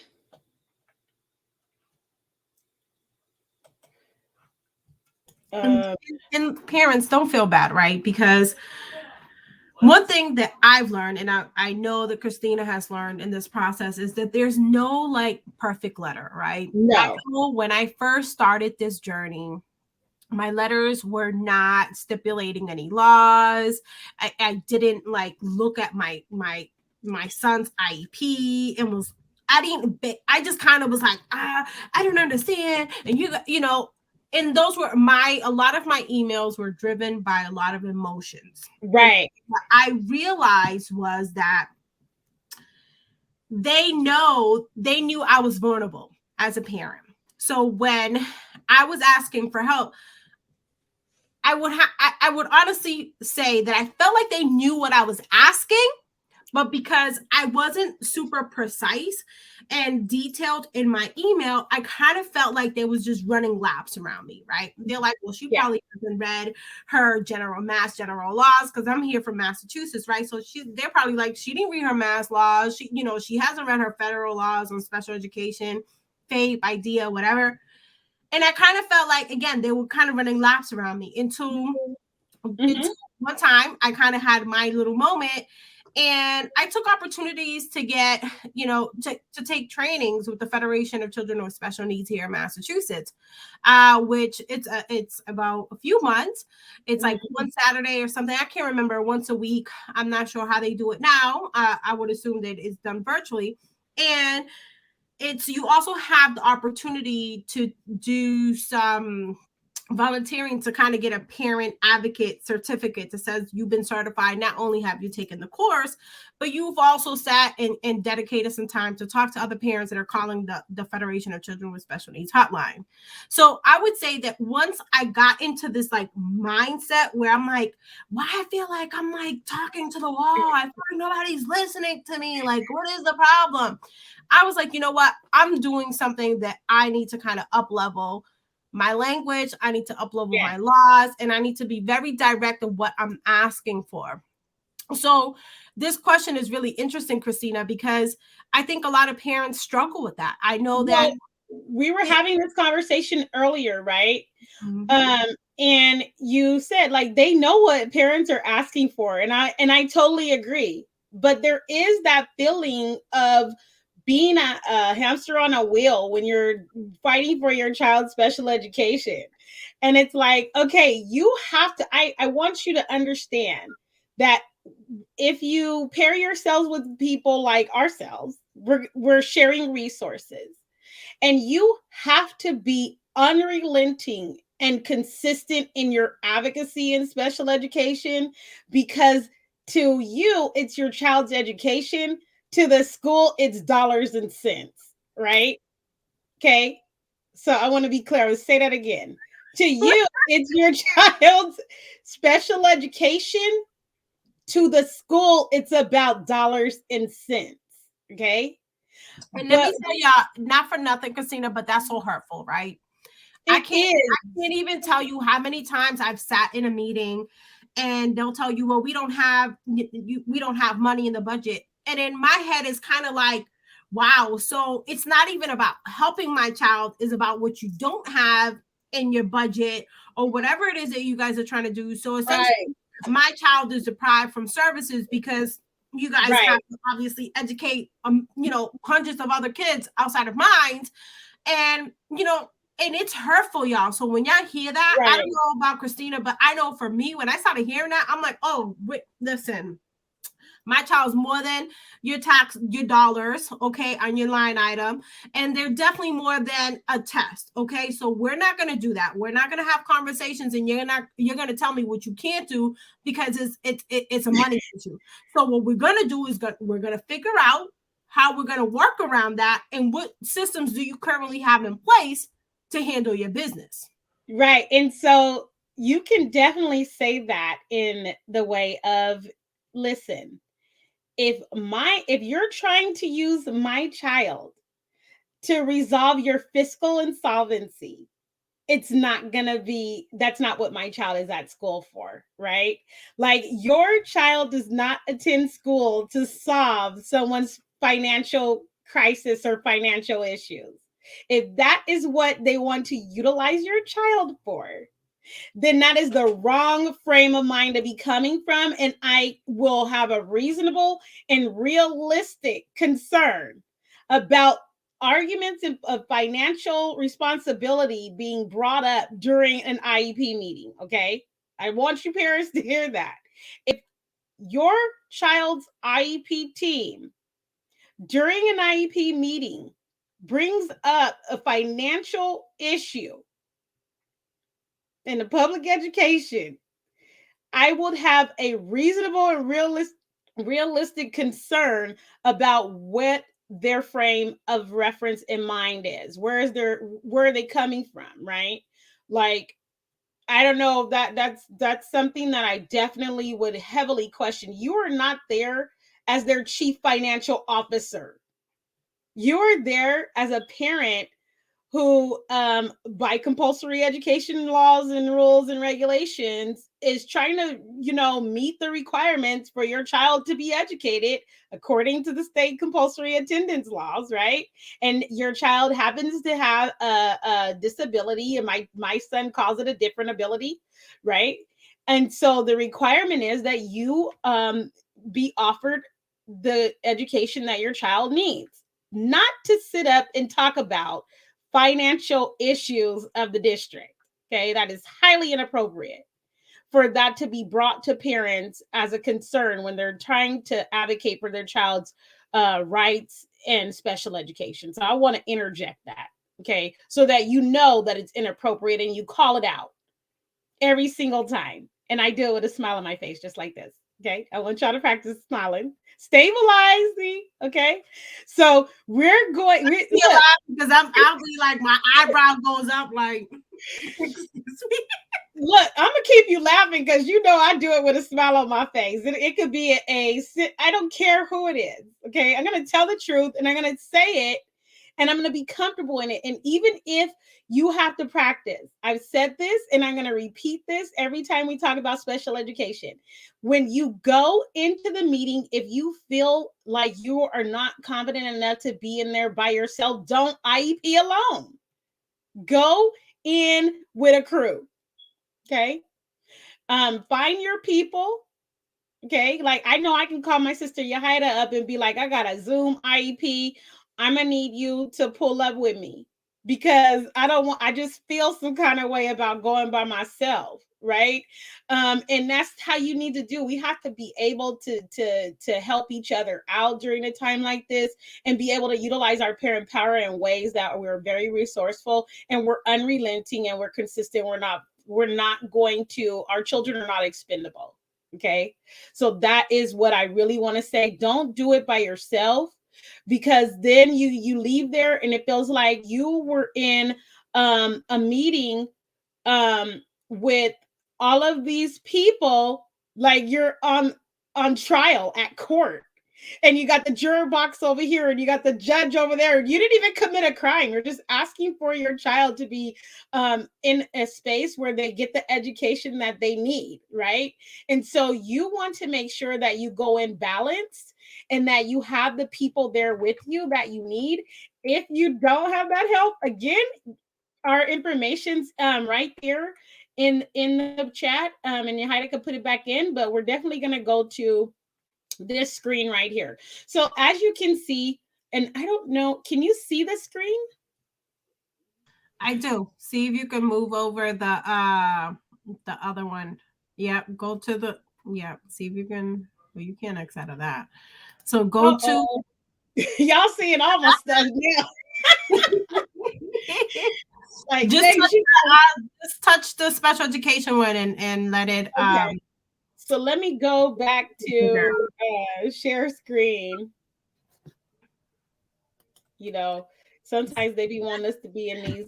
And parents, don't feel bad, right? Because one thing that I've learned, and I know that Christina has learned in this process, is that there's no like perfect letter, right? No. When I first started this journey, my letters were not stipulating any laws. I didn't like look at my son's IEP and I just kind of was like, I don't understand. And and those were a lot of my emails were driven by a lot of emotions. Right. And what I realized was that they knew I was vulnerable as a parent. So when I was asking for help, I would honestly say that I felt like they knew what I was asking, but because I wasn't super precise and detailed in my email, I kind of felt like they was just running laps around me, right? They're like, well, she probably hasn't read her general laws, because I'm here from Massachusetts, right? So they're probably like, she didn't read her mass laws. She hasn't read her federal laws on special education, FAPE, IDEA, whatever. And I kind of felt like, again, they were kind of running laps around me until one time I kind of had my little moment. And I took opportunities to get, to take trainings with the Federation of Children with Special Needs here in Massachusetts, which it's about a few months. It's like one Saturday or something. I can't remember, once a week. I'm not sure how they do it now. I would assume that it's done virtually. And you also have the opportunity to do some volunteering to kind of get a parent advocate certificate that says you've been certified. Not only have you taken the course, but you've also sat and dedicated some time to talk to other parents that are calling the Federation of Children with Special Needs hotline. So I would say that once I got into this like mindset where I'm like, why I feel like I'm like talking to the wall, I feel like nobody's listening to me, like what is the problem? I was like, you know what, I'm doing something that I need to kind of up level my language, I need to up-level my laws, and I need to be very direct of what I'm asking for. So this question is really interesting, Christina, because I think a lot of parents struggle with that. I know that we were having this conversation earlier, right? And you said like they know what parents are asking for, and I totally agree. But there is that feeling of being a hamster on a wheel when you're fighting for your child's special education. And it's like, okay, you have to, I want you to understand that if you pair yourselves with people like ourselves, we're sharing resources, and you have to be unrelenting and consistent in your advocacy in special education, because to you, it's your child's education. To the school, it's dollars and cents, right? Okay. So I want to be clear. I will say that again. To you, it's your child's special education. To the school, it's about dollars and cents. Okay. And let me tell y'all, not for nothing, Christina, but that's so hurtful, right? I can't even tell you how many times I've sat in a meeting and they'll tell you, well, we don't have money in the budget. And in my head, it's kind of like, wow, so it's not even about helping my child, it's about what you don't have in your budget or whatever it is that you guys are trying to do. So essentially, my child is deprived from services because you guys have to obviously educate, hundreds of other kids outside of mine. And, and it's hurtful, y'all. So when y'all hear that, I don't know about Christina, but I know for me, when I started hearing that, I'm like, oh, wait, listen, my child's more than your dollars, okay, on your line item. And they're definitely more than a test, okay? So we're not going to do that. We're not going to have conversations and you're going to tell me what you can't do because it's a money issue. So what we're going to do is we're going to figure out how we're going to work around that and what systems do you currently have in place to handle your business. Right. And so you can definitely say that in the way of, listen, if you're trying to use my child to resolve your fiscal insolvency, that's not what my child is at school for, right? Like, your child does not attend school to solve someone's financial crisis or financial issues. If that is what they want to utilize your child for, then that is the wrong frame of mind to be coming from. And I will have a reasonable and realistic concern about arguments of financial responsibility being brought up during an IEP meeting. Okay. I want you parents to hear that. If your child's IEP team during an IEP meeting brings up a financial issue in the public education, I would have a reasonable and realistic concern about what their frame of reference in mind is. Where are they coming from, right? Like, I don't know, that's something that I definitely would heavily question. You are not there as their chief financial officer. You are there as a parent who, by compulsory education laws and rules and regulations, is trying to, meet the requirements for your child to be educated according to the state compulsory attendance laws, right? And your child happens to have a disability, and my son calls it a different ability, right? And so the requirement is that you be offered the education that your child needs, not to sit up and talk about financial issues of the district. Okay, that is highly inappropriate for that to be brought to parents as a concern when they're trying to advocate for their child's rights and special education. So I want to interject that, okay, so that you know that it's inappropriate and you call it out every single time. And I do it with a smile on my face, just like this. Okay, I want y'all to practice smiling. Stabilize me. Okay, so we're going because I'll be like, my eyebrow goes up like, excuse me. Look, I'm gonna keep you laughing because I do it with a smile on my face. It could be I don't care who it is. Okay, I'm gonna tell the truth and I'm gonna say it, and I'm gonna be comfortable in it. And even if you have to practice, I've said this and I'm gonna repeat this every time we talk about special education. When you go into the meeting, if you feel like you are not confident enough to be in there by yourself, don't IEP alone. Go in with a crew. Okay. Find your people. Okay. Like, I know I can call my sister Yahida up and be like, I got a Zoom IEP. I'm going to need you to pull up with me because I just feel some kind of way about going by myself. Right. And that's how you need to do. We have to be able to help each other out during a time like this and be able to utilize our parent power in ways that we're very resourceful and we're unrelenting and we're consistent. Our children are not expendable. Okay. So that is what I really want to say. Don't do it by yourself, because then you leave there and it feels like you were in a meeting with all of these people, like you're on trial at court. and you got the juror box over here, and you got the judge over there. You didn't even commit a crime. You're just asking for your child to be in a space where they get the education that they need, right? And so you want to make sure that you go in balanced and that you have the people there with you that you need. If you don't have that help, again, our information's right there in the chat, and Heidi could put it back in, but we're definitely going to go to this screen right here. So as you can see, and I don't know, can you see the screen? I do. See if you can move over the other one. Yeah, go to the, yeah, see if you can, well, you can't X out of that. So go Uh-oh. Y'all seeing all my stuff now. Like just touch the special education one and let it okay. So let me go back to share screen. You know, sometimes they be wanting us to be in these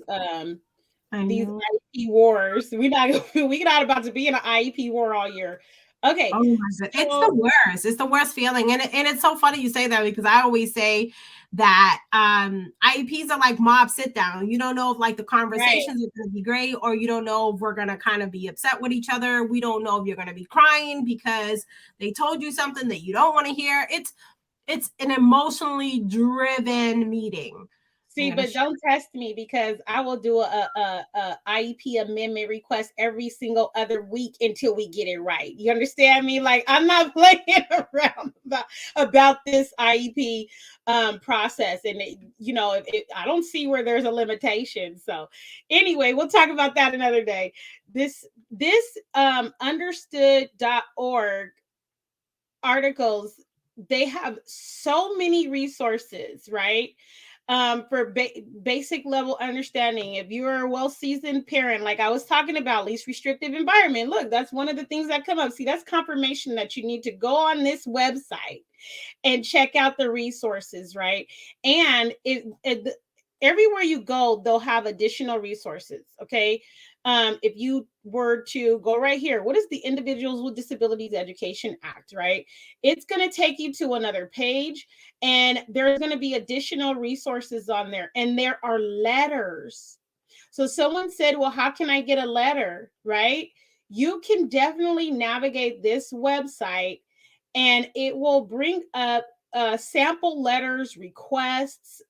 IEP wars. We're not about to be in an IEP war all year. Okay. Oh my God. It's the worst. It's the worst feeling. And it's so funny you say that, because I always say that IEPs are like mob sit down. You don't know if like the conversations are going to be great, or you don't know if we're going to kind of be upset with each other. We don't know if you're going to be crying because they told you something that you don't want to hear. It's an emotionally driven meeting. See, but don't test me, because I will do a IEP amendment request every single other week until we get it right. You understand me? Like, I'm not playing around about this IEP process. And, I don't see where there's a limitation. So anyway, we'll talk about that another day. This understood.org articles, they have so many resources, right? For basic level understanding. If you're a well-seasoned parent, like I was talking about, least restrictive environment, look, that's one of the things that come up. See, that's confirmation that you need to go on this website and check out the resources, right? And everywhere you go, they'll have additional resources, okay? If you were to go right here, what is the Individuals with Disabilities Education Act, right? It's going to take you to another page, and there's going to be additional resources on there, and there are letters. So someone said, well, how can I get a letter, right? You can definitely navigate this website, and it will bring up sample letters, requests,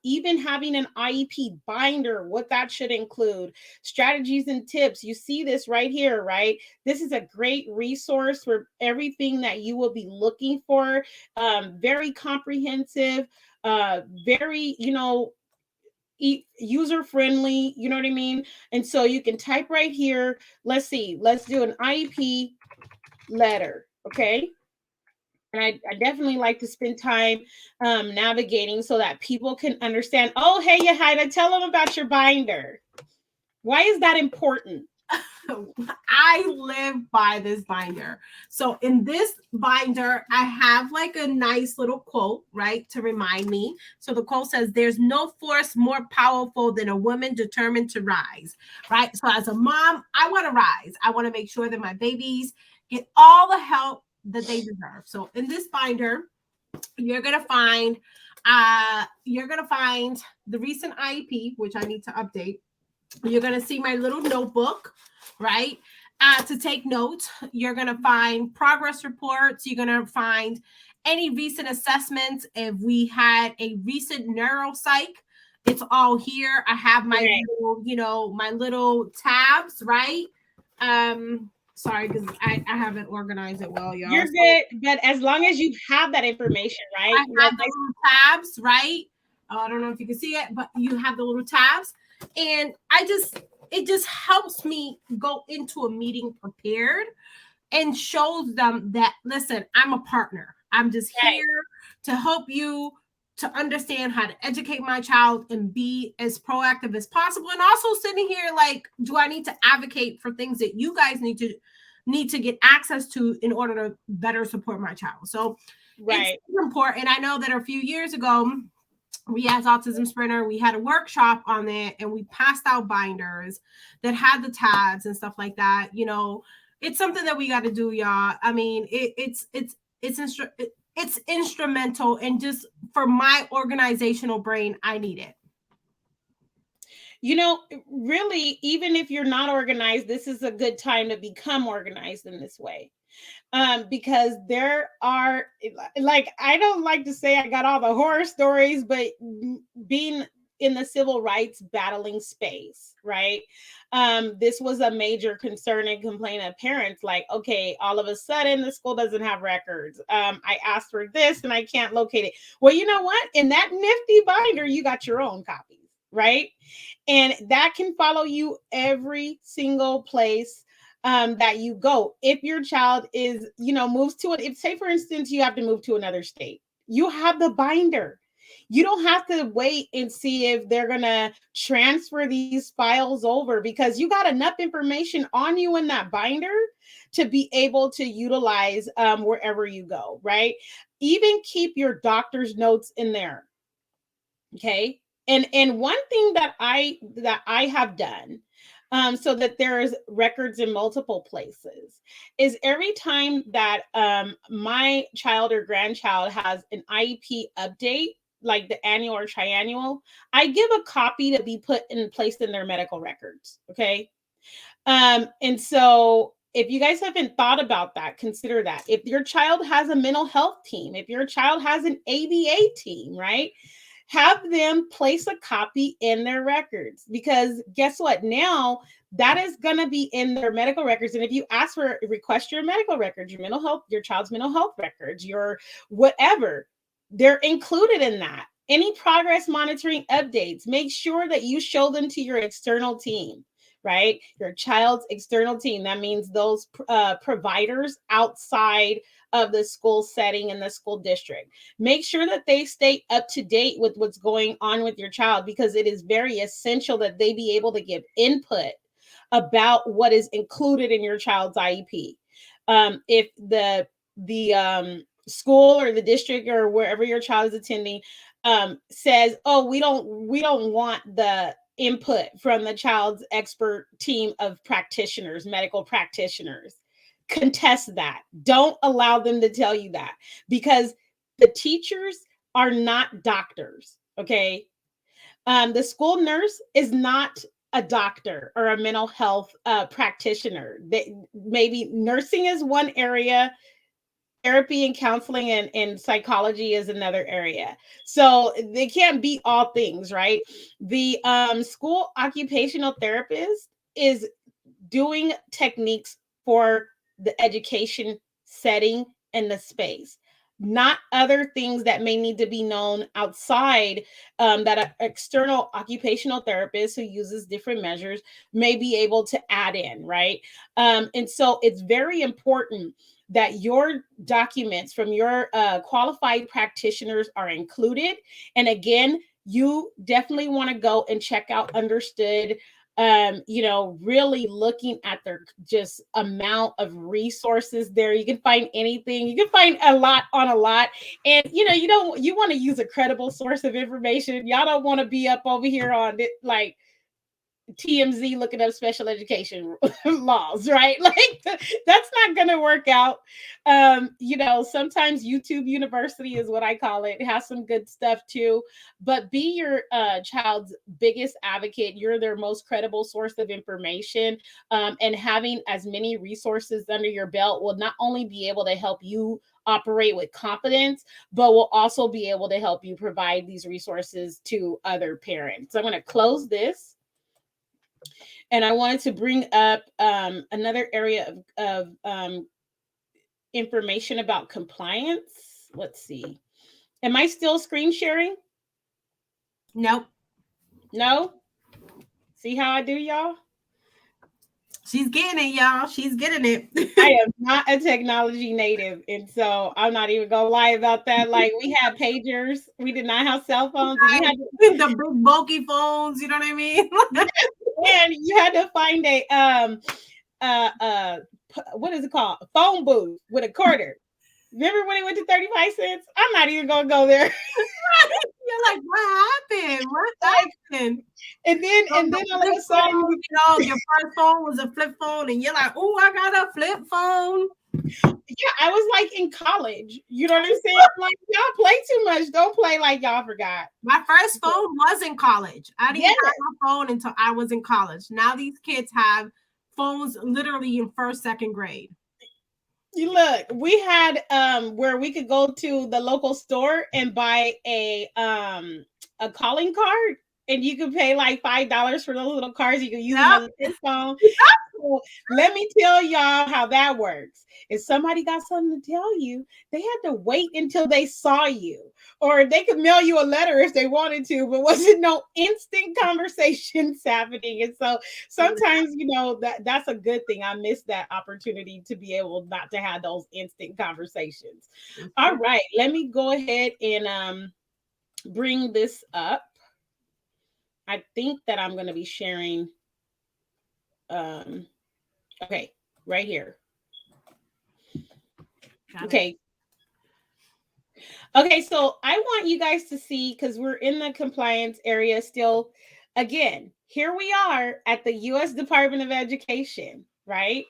even having an IEP binder, what that should include, strategies and tips. You see this right here, right? This is a great resource for everything that you will be looking for. Very comprehensive, very, user friendly, you know what I mean? And so you can type right here. Let's see, let's do an IEP letter, okay? And I definitely like to spend time navigating so that people can understand. Oh, hey, Yahida, tell them about your binder. Why is that important? I live by this binder. So in this binder, I have like a nice little quote, right, to remind me. So the quote says, there's no force more powerful than a woman determined to rise, right? So as a mom, I want to rise. I want to make sure that my babies get all the help that they deserve. So in this binder, you're gonna find the recent IEP, which I need to update. You're gonna see my little notebook, right? To take notes. You're gonna find progress reports. You're gonna find any recent assessments. If we had a recent neuropsych, it's all here. I have my little, my little tabs, right? Sorry, because I haven't organized it well, y'all. You're good, but as long as you have that information, right? I have the little tabs, right? I don't know if you can see it, but you have the little tabs. And it just helps me go into a meeting prepared and shows them that, listen, I'm a partner. I'm just here to help you to understand how to educate my child and be as proactive as possible. And also sitting here like, do I need to advocate for things that you guys need to get access to in order to better support my child? So it's important. I know that a few years ago, we as Autism Sprinter, we had a workshop on it, and we passed out binders that had the tabs and stuff like that. It's something that we got to do, y'all. I mean, it's it's instrumental, and just for my organizational brain, I need it. You know, really, even if you're not organized, this is a good time to become organized in this way. Because there are, like, I don't like to say I got all the horror stories, but being in the civil rights battling space, right? This was a major concern and complaint of parents, like, okay, all of a sudden the school doesn't have records. I asked for this and I can't locate it. Well, you know what? In that nifty binder, you got your own copies, right? And that can follow you every single place that you go. If your child is, moves to it, if, say for instance, you have to move to another state, you have the binder. You don't have to wait and see if they're going to transfer these files over, because you got enough information on you in that binder to be able to utilize wherever you go, right? Even keep your doctor's notes in there. Okay. And one thing that I have done, so that there's records in multiple places, is every time that my child or grandchild has an IEP update, like the annual or triannual, I give a copy to be put in placed in their medical records. Okay. And so if you guys haven't thought about that, consider that. If your child has a mental health team, if your child has an ABA team, right? Have them place a copy in their records, because guess what? Now that is going to be in their medical records. And if you request your medical records, your mental health, your child's mental health records, your whatever, they're included in that. Any progress monitoring updates, make sure that you show them to your external team, right? Your child's external team. That means those providers outside of the school setting and the school district. Make sure that they stay up to date with what's going on with your child, because it is very essential that they be able to give input about what is included in your child's IEP. If the school or the district or wherever your child is attending says, oh, we don't want the input from the child's expert team of practitioners, medical practitioners, contest that. Don't allow them to tell you that, because the teachers are not doctors. Okay. The school nurse is not a doctor or a mental health practitioner. Maybe nursing is one area, therapy and counseling and psychology is another area. So they can't be all things, right? The school occupational therapist is doing techniques for the education setting and the space, not other things that may need to be known outside, that an external occupational therapist who uses different measures may be able to add in, right? And so it's very important that your documents from your qualified practitioners are included. And again, you definitely want to go and check out Understood. Really looking at their just amount of resources there. You can find anything. You can find a lot on a lot. And, you want to use a credible source of information. Y'all don't want to be up over here on it, like TMZ looking up special education laws, right? Like that's not going to work out. Sometimes YouTube University is what I call it. It has some good stuff too, but be your child's biggest advocate. You're their most credible source of information, and having as many resources under your belt will not only be able to help you operate with confidence, but will also be able to help you provide these resources to other parents. So I'm going to close this. And I wanted to bring up another area of information about compliance. Let's see. Am I still screen sharing? Nope. No? See how I do, y'all? She's getting it, y'all. She's getting it. I am not a technology native. And so I'm not even going to lie about that. Like, we had pagers. We did not have cell phones. And you had the big bulky phones. You know what I mean? And you had to find a what is it called? A phone booth with a quarter. Remember when it went to 35 cents? I'm not even gonna go there. You're like, what happened? What happened? And then all of a sudden, your first phone was a flip phone, and you're like, oh, I got a flip phone. Yeah, I was like in college. You know what I'm saying? I'm like, y'all play too much. Don't play like y'all forgot. My first phone was in college. I didn't Yeah. have a phone until I was in college. Now these kids have phones literally in first, second grade. You look, we had where we could go to the local store and buy a calling card, and you could pay like $5 for those little cards. You can use them Yep. as a pin phone. So let me tell y'all how that works. If somebody got something to tell you, they had to wait until they saw you, or they could mail you a letter if they wanted to, but wasn't no instant conversations happening. And so sometimes, you know, that's a good thing. I miss that opportunity to be able not to have those instant conversations. All right, let me go ahead and bring this up. I think that I'm going to be sharing okay, right here. Okay. Okay, so I want you guys to see, because we're in the compliance area still. Again, here we are at the U.S. Department of Education, right?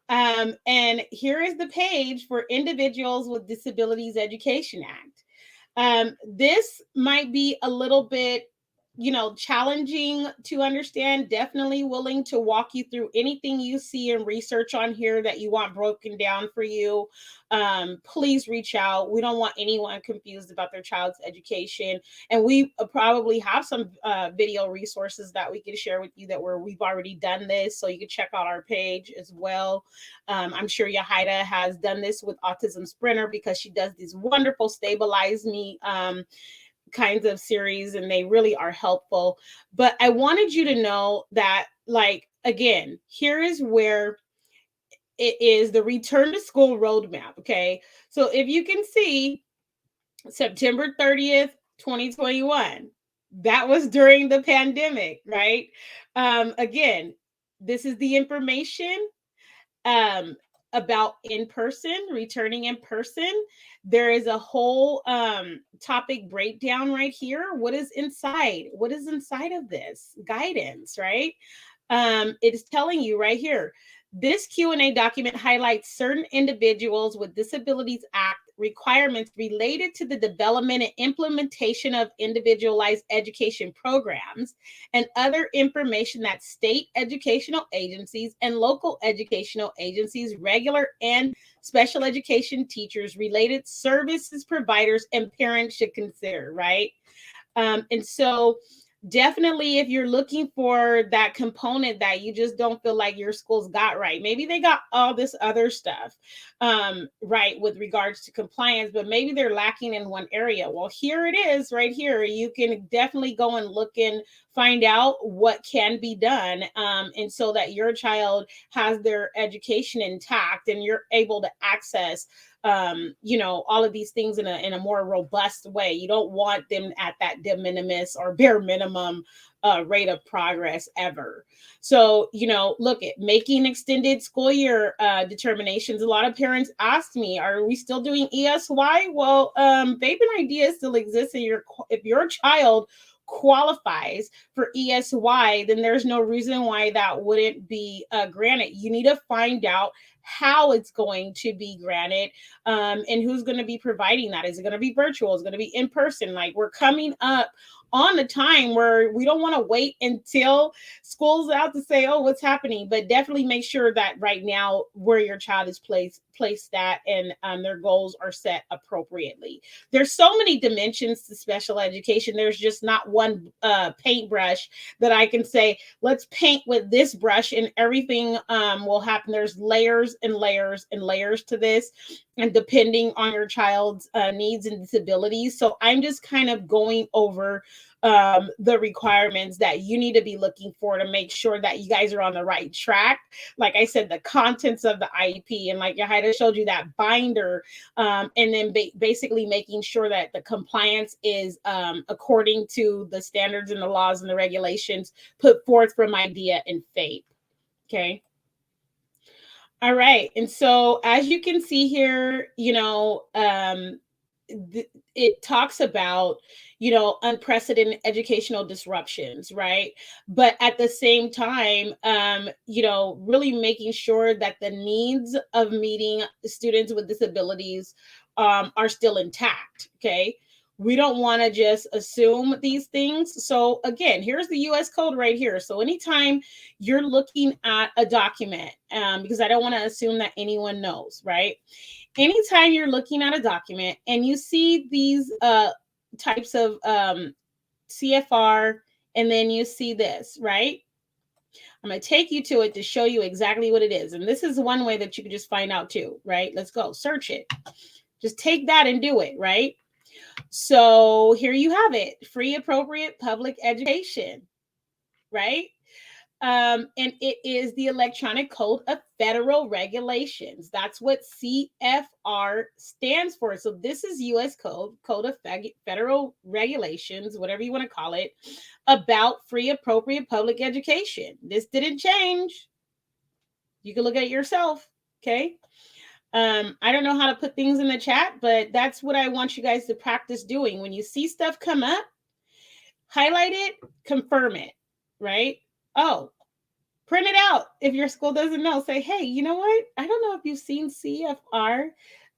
And here is the page for Individuals with Disabilities Education Act. This might be a little bit, you know, challenging to understand. Definitely willing to walk you through anything you see and research on here that you want broken down for you. Please reach out. We don't want anyone confused about their child's education. And we probably have some video resources that we can share with you that we've already done this. So you can check out our page as well. I'm sure Yahida has done this with Autism Sprinter, because she does these wonderful Stabilize Me kinds of series, and they really are helpful. But I wanted you to know that, like, again, here is where it is the return to school roadmap. Okay. So if you can see, September 30th, 2021, that was during the pandemic, right? Again, this is the information about returning in person. There is a whole topic breakdown right here. What is inside of this guidance, right? It is telling you right here, this Q&A document highlights certain Individuals with Disabilities Act requirements related to the development and implementation of individualized education programs and other information that state educational agencies and local educational agencies, regular and special education teachers, related services providers, and parents should consider, right? And so definitely, if you're looking for that component that you just don't feel like your school's got right, maybe they got all this other stuff right with regards to compliance, but maybe they're lacking in one area. Well, here it is right here. You can definitely go and look and find out what can be done, and so that your child has their education intact and you're able to access you know, all of these things in a more robust way. You don't want them at that de minimis or bare minimum rate of progress ever. So, you know, look at making extended school year determinations. A lot of parents ask me, are we still doing ESY? Well, Vaping Idea still exists. And if your child qualifies for ESY, then there's no reason why that wouldn't be granted. You need to find out how it's going to be granted, and who's going to be providing that. Is it going to be virtual? Is it going to be in person? Like, we're coming up on the time where we don't want to wait until school's out to say, oh, what's happening? But definitely make sure that right now where your child is placed at, and their goals are set appropriately. There's so many dimensions to special education. There's just not one paintbrush that I can say, let's paint with this brush and everything will happen. There's layers and layers and layers to this, and depending on your child's needs and disabilities. So I'm just kind of going over the requirements that you need to be looking for to make sure that you guys are on the right track. Like I said, the contents of the IEP, and like Yahida showed you, that binder, and then basically making sure that the compliance is according to the standards and the laws and the regulations put forth from IDEA and FAPE. Okay. All right. And so as you can see here, you know, it talks about, unprecedented educational disruptions, right? But at the same time, really making sure that the needs of meeting students with disabilities are still intact. Okay. We don't want to just assume these things. So again, here's the US code right here. So anytime you're looking at a document, because I don't want to assume that anyone knows, right? Anytime you're looking at a document and you see these types of CFR, and then you see this, right? I'm going to take you to it to show you exactly what it is. And this is one way that you can just find out too, right? Let's go search it. Just take that and do it, right? So here you have it, free appropriate public education, right? And it is the Electronic Code of Federal Regulations. That's what CFR stands for. So this is U.S. Code of Federal Regulations, whatever you want to call it, about free appropriate public education. This didn't change. You can look at it yourself, okay? I don't know how to put things in the chat, but that's what I want you guys to practice doing. When you see stuff come up, highlight it, confirm it, right? Oh, print it out. If your school doesn't know, say, hey, you know what? I don't know if you've seen CFR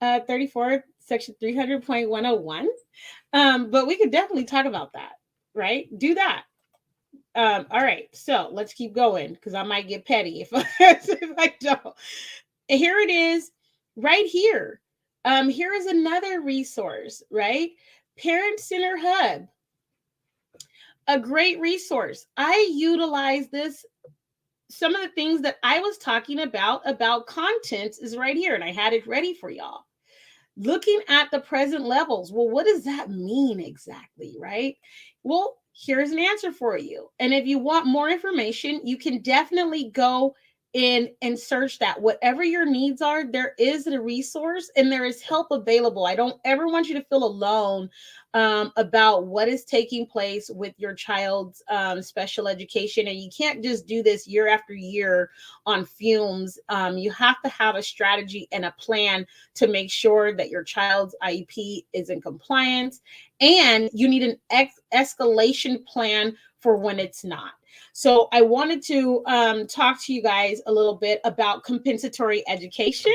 34, section 300.101, but we could definitely talk about that, right? Do that. All right, so let's keep going because I might get petty if I don't. Here it is right here. Here is another resource, right? Parent Center Hub. A great resource. I utilize this. Some of the things that I was talking about content is right here, and I had it ready for y'all. Looking at the present levels. Well, what does that mean exactly, right? Well, here's an answer for you. And if you want more information, you can definitely go in and search that. Whatever your needs are, there is a resource and there is help available. I don't ever want you to feel alone about what is taking place with your child's special education. And you can't just do this year after year on fumes. You have to have a strategy and a plan to make sure that your child's IEP is in compliance. And you need an escalation plan for when it's not. So I wanted to talk to you guys a little bit about compensatory education.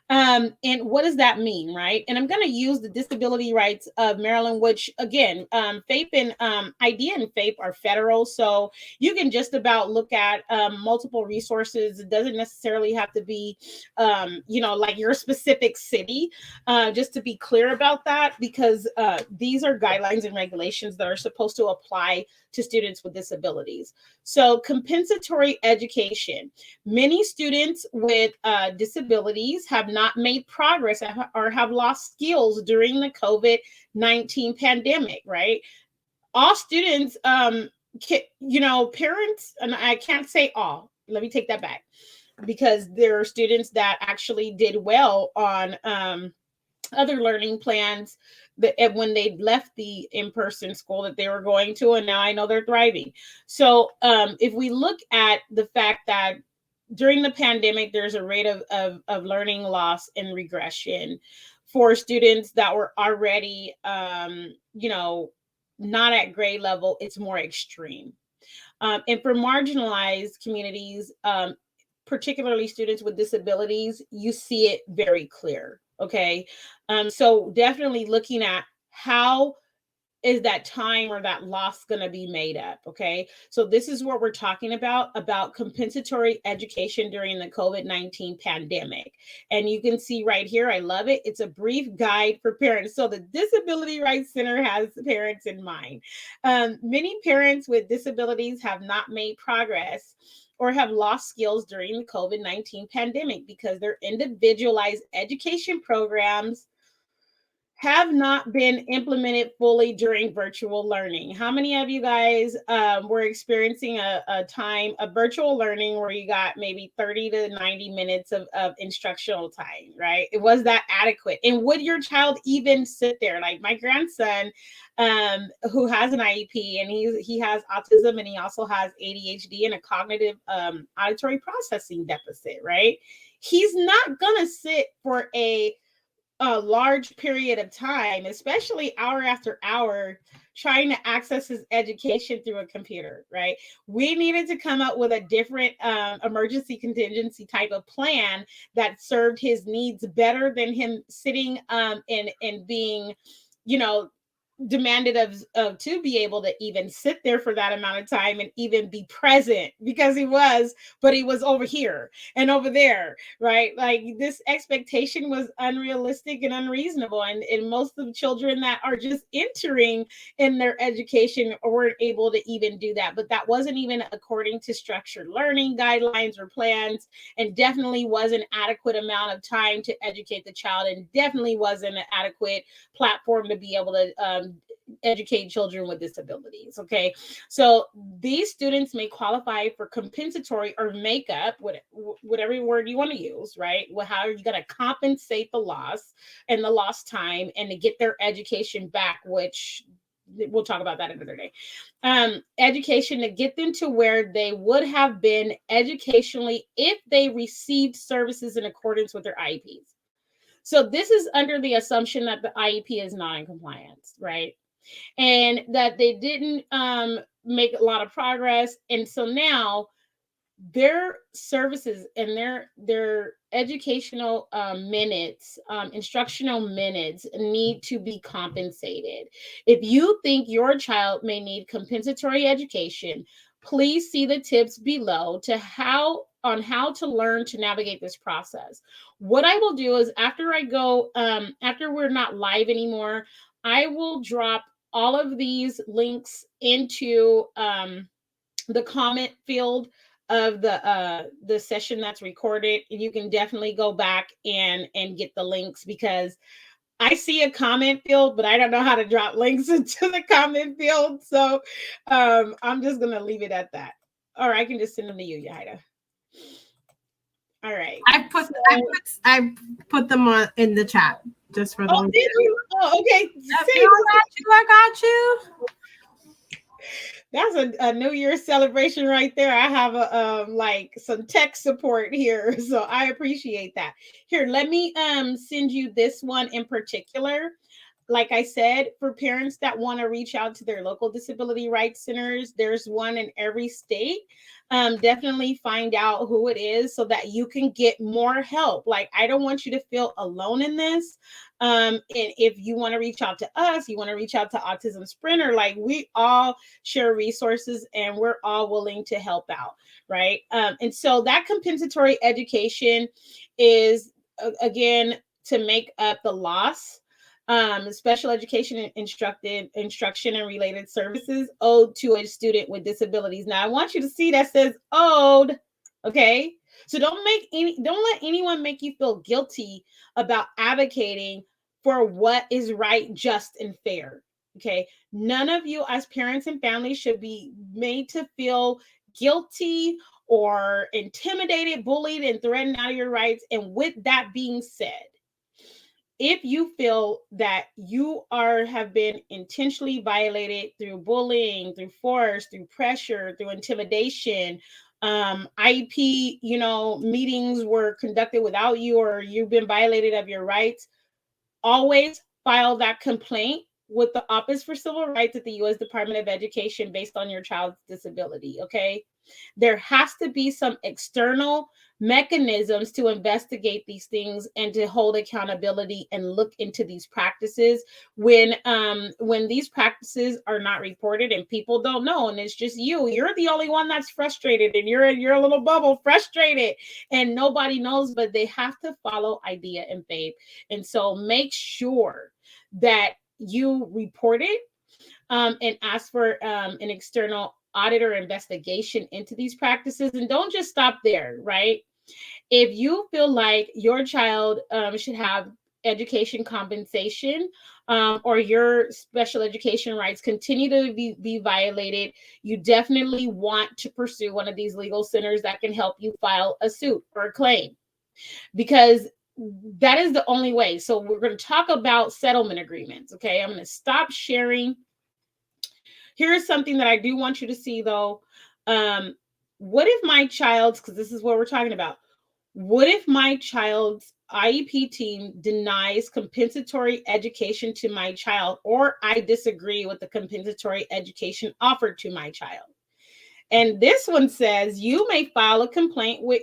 And what does that mean, right? And I'm going to use the Disability Rights of Maryland, which again, FAPE and IDEA and FAPE are federal. So you can just about look at multiple resources. It doesn't necessarily have to be, like your specific city, just to be clear about that, because these are guidelines and regulations that are supposed to apply to students with disabilities. So compensatory education. Many students with disabilities have not made progress or have lost skills during the COVID-19 pandemic, right? All students, parents, and I can't say all, let me take that back, because there are students that actually did well on other learning plans that when they left the in-person school that they were going to, and now I know they're thriving. So if we look at the fact that during the pandemic, there's a rate of learning loss and regression for students that were already, not at grade level. It's more extreme. And for marginalized communities, particularly students with disabilities, you see it very clear. Okay. So definitely looking at how is that time or that loss going to be made up? Okay. So this is what we're talking about compensatory education during the COVID-19 pandemic. And you can see right here, I love it. It's a brief guide for parents. So the Disability Rights Center has parents in mind. Many parents with disabilities have not made progress or have lost skills during the COVID-19 pandemic because their individualized education programs have not been implemented fully during virtual learning. How many of you guys were experiencing a time of virtual learning where you got maybe 30 to 90 minutes of instructional time, right? It was that adequate? And would your child even sit there? Like my grandson, who has an IEP, and he has autism, and he also has ADHD and a cognitive auditory processing deficit, right? He's not gonna sit for a a large period of time, especially hour after hour, trying to access his education through a computer, right? We needed to come up with a different emergency contingency type of plan that served his needs better than him sitting and being, you know, demanded of to be able to even sit there for that amount of time and even be present, because he was over here and over there, right? Like, this expectation was unrealistic and unreasonable, and most of the children that are just entering in their education weren't able to even do that. But that wasn't even according to structured learning guidelines or plans, and definitely wasn't adequate amount of time to educate the child, and definitely wasn't an adequate platform to be able to educate children with disabilities. Okay, so these students may qualify for compensatory or makeup, whatever word you want to use, right? Well, how are you going to compensate the loss and the lost time and to get their education back, which we'll talk about that another day. Education to get them to where they would have been educationally if they received services in accordance with their IEPs. So this is under the assumption that the IEP is not in compliance, right? And that they didn't make a lot of progress. And so now their services and their educational minutes, instructional minutes need to be compensated. If you think your child may need compensatory education, please see the tips below on how to learn to navigate this process. What I will do is after we're not live anymore, I will drop all of these links into the comment field of the session that's recorded. You can definitely go back and get the links, because I see a comment field, but I don't know how to drop links into the comment field. So I'm just gonna leave it at that. Or I can just send them to you, Yahida. All right. I put them on in the chat just for Oh, the. did you? Oh, okay. I got you. That's a New Year's celebration right there. I have a like some tech support here, so I appreciate that. Here, let me send you this one in particular. Like I said, for parents that want to reach out to their local disability rights centers, there's one in every state. Definitely find out who it is so that you can get more help. Like, I don't want you to feel alone in this. And if you want to reach out to us, you want to reach out to Autism Sprinter, like, we all share resources and we're all willing to help out, right? And so that compensatory education is, again, to make up the loss. Special education and instruction and related services owed to a student with disabilities. Now, I want you to see that says owed, okay? So don't let anyone make you feel guilty about advocating for what is right, just, and fair, okay? None of you as parents and families should be made to feel guilty or intimidated, bullied, and threatened out of your rights. And with that being said, if you feel that you have been intentionally violated through bullying, through force, through pressure, through intimidation, IEP, meetings were conducted without you, or you've been violated of your rights, always file that complaint with the Office for Civil Rights at the U.S. Department of Education based on your child's disability, okay? There has to be some external mechanisms to investigate these things and to hold accountability and look into these practices when these practices are not reported and people don't know, and it's just you're the only one that's frustrated, and you're in your little bubble frustrated and nobody knows, but they have to follow IDEA and FAPE. And so make sure that you report it and ask for an external audit or investigation into these practices. And don't just stop there, right? If you feel like your child should have education compensation or your special education rights continue to be violated, you definitely want to pursue one of these legal centers that can help you file a suit or a claim, because that is the only way. So we're going to talk about settlement agreements. Okay, I'm going to stop sharing. Here's something that I do want you to see, though. What if my child's, because this is what we're talking about, what if my child's IEP team denies compensatory education to my child, or I disagree with the compensatory education offered to my child. And this one says you may file a complaint with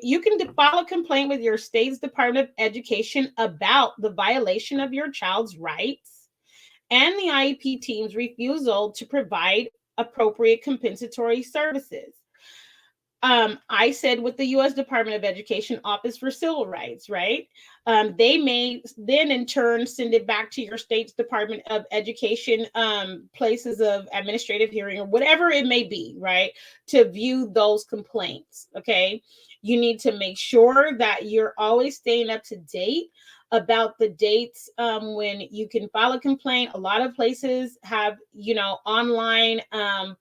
file a complaint with your state's Department of Education about the violation of your child's rights and the IEP team's refusal to provide appropriate compensatory services. I said with the U.S. Department of Education Office for Civil Rights, right? They may then in turn send it back to your state's Department of Education places of administrative hearing or whatever it may be, right? To view those complaints, okay? You need to make sure that you're always staying up to date about the dates when you can file a complaint. A lot of places have, online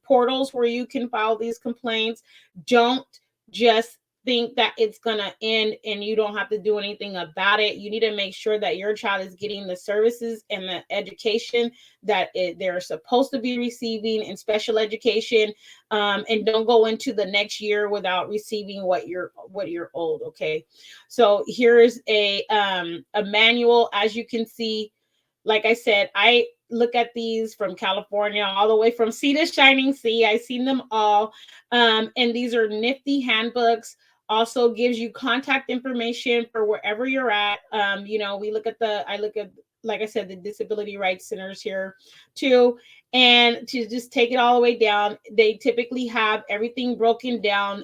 portals where you can file these complaints. Don't just think that it's going to end and you don't have to do anything about it. You need to make sure that your child is getting the services and the education that they're supposed to be receiving in special education, and don't go into the next year without receiving what you're owed. Okay, so here's a manual. As you can see, like I said, I look at these from California all the way from sea to shining sea. I've seen them all. And these are nifty handbooks. Also gives you contact information for wherever you're at. I look at, like I said, the disability rights centers here too. And to just take it all the way down, they typically have everything broken down,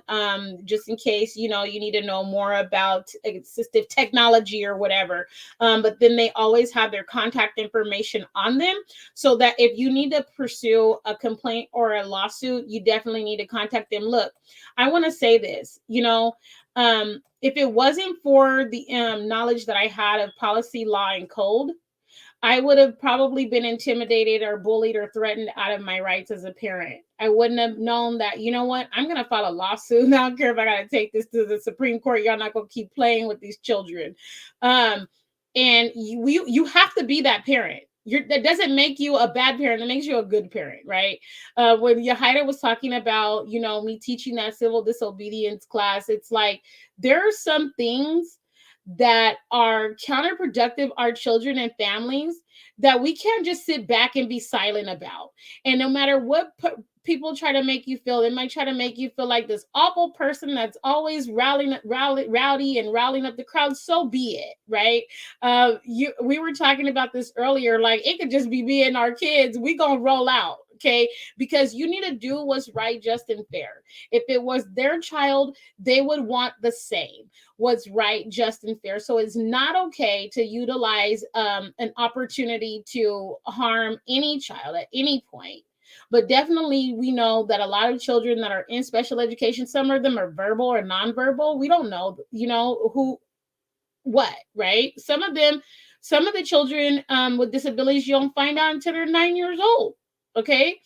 just in case, you need to know more about assistive technology or whatever. But then they always have their contact information on them so that if you need to pursue a complaint or a lawsuit, you definitely need to contact them. Look, I want to say this, if it wasn't for the knowledge that I had of policy, law, and code, I would have probably been intimidated or bullied or threatened out of my rights as a parent. I wouldn't have known that, you know what, I'm going to file a lawsuit. I don't care if I got to take this to the Supreme Court. Y'all not going to keep playing with these children. And you have to be that parent. That doesn't make you a bad parent. That makes you a good parent, right? When Yahida was talking about, me teaching that civil disobedience class, it's like there are some things that are counterproductive our children and families that we can't just sit back and be silent about. And no matter what people try to make you feel, they might try to make you feel like this awful person that's always rowdy and rallying up the crowd. So be it, right? We were talking about this earlier, like it could just be me and our kids. We gonna roll out. Okay, because you need to do what's right, just, and fair. If it was their child, they would want the same. What's right, just, and fair. So it's not okay to utilize an opportunity to harm any child at any point. But definitely, we know that a lot of children that are in special education, some of them are verbal or nonverbal. We don't know, what, right? Some of the children with disabilities, you don't find out until they're 9 years old. Okay.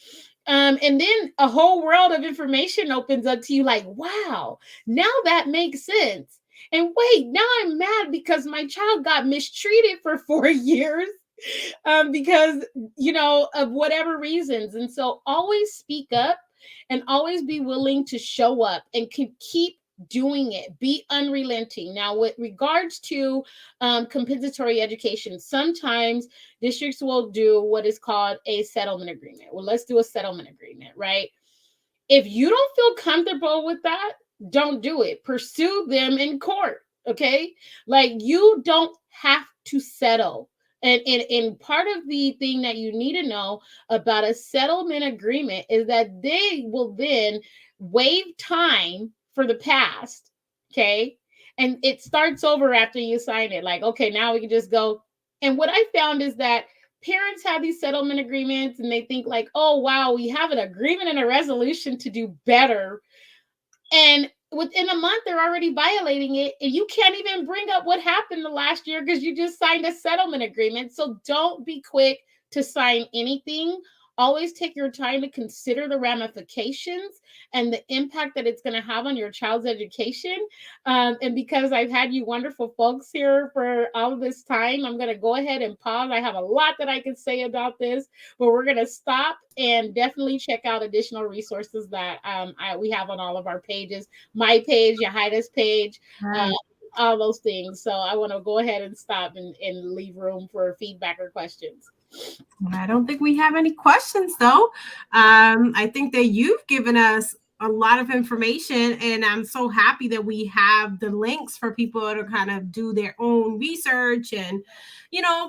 And then a whole world of information opens up to you like, wow, now that makes sense. And wait, now I'm mad because my child got mistreated for 4 years because, of whatever reasons. And so always speak up and always be willing to show up and keep doing it. Be unrelenting. Now, with regards to compensatory education, sometimes districts will do what is called a settlement agreement. Well, let's do a settlement agreement, right? If you don't feel comfortable with that, don't do it. Pursue them in court, okay? Like, you don't have to settle. And part of the thing that you need to know about a settlement agreement is that they will then waive time for the past, okay? And it starts over after you sign it. Like, okay, now we can just go. And what I found is that parents have these settlement agreements and they think like, oh, wow, we have an agreement and a resolution to do better. And within a month, they're already violating it. And you can't even bring up what happened the last year because you just signed a settlement agreement. So don't be quick to sign anything. Always take your time to consider the ramifications and the impact that it's going to have on your child's education. And because I've had you wonderful folks here for all this time, I'm going to go ahead and pause. I have a lot that I can say about this, but we're going to stop and definitely check out additional resources that we have on all of our pages. My page, Yahida's page. all those things. So I want to go ahead and stop and leave room for feedback or questions. I don't think we have any questions though. I think that you've given us a lot of information, and I'm so happy that we have the links for people to kind of do their own research and,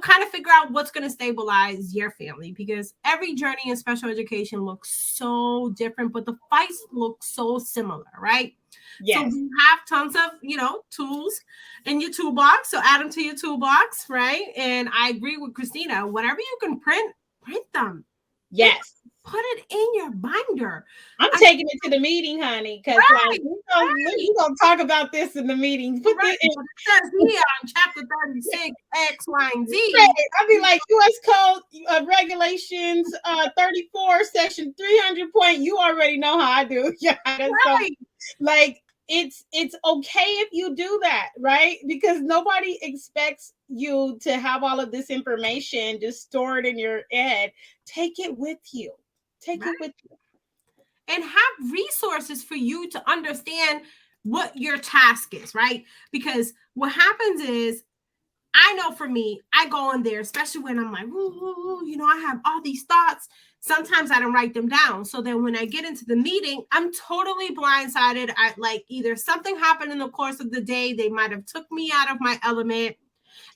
kind of figure out what's going to stabilize your family, because every journey in special education looks so different, but the fights look so similar, right? Yes. So we have tons of, tools in your toolbox. So add them to your toolbox, right? And I agree with Christina. Whatever you can print them. Yes. Put it in your binder. I'm taking it to the meeting, honey, because we're gonna talk about this in the meeting. Put this in. It says here on chapter 36, X, Y, and Z. Right. I'll be like U.S. Code Regulations 34, Section 300 point. You already know how I do. Yeah. Right. So, like, it's okay if you do that, right? Because nobody expects you to have all of this information just stored in your head. Take it with you. Take it with you. And have resources for you to understand what your task is, right? Because what happens is, I know for me, I go in there, especially when I'm like, I have all these thoughts. Sometimes I don't write them down. So then when I get into the meeting, I'm totally blindsided. Either something happened in the course of the day, they might have took me out of my element,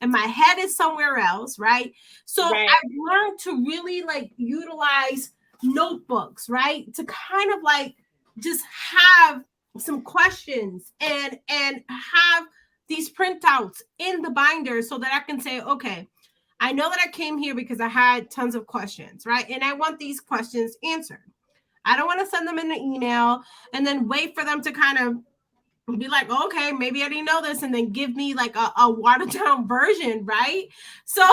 and my head is somewhere else, right? So I've learned to really utilize notebooks, right? To kind of just have some questions and have these printouts in the binder so that I can say, okay, I know that I came here because I had tons of questions, right? And I want these questions answered. I don't want to send them in an email and then wait for them to kind of be like, okay, maybe I didn't know this, and then give me a watered down version, right? So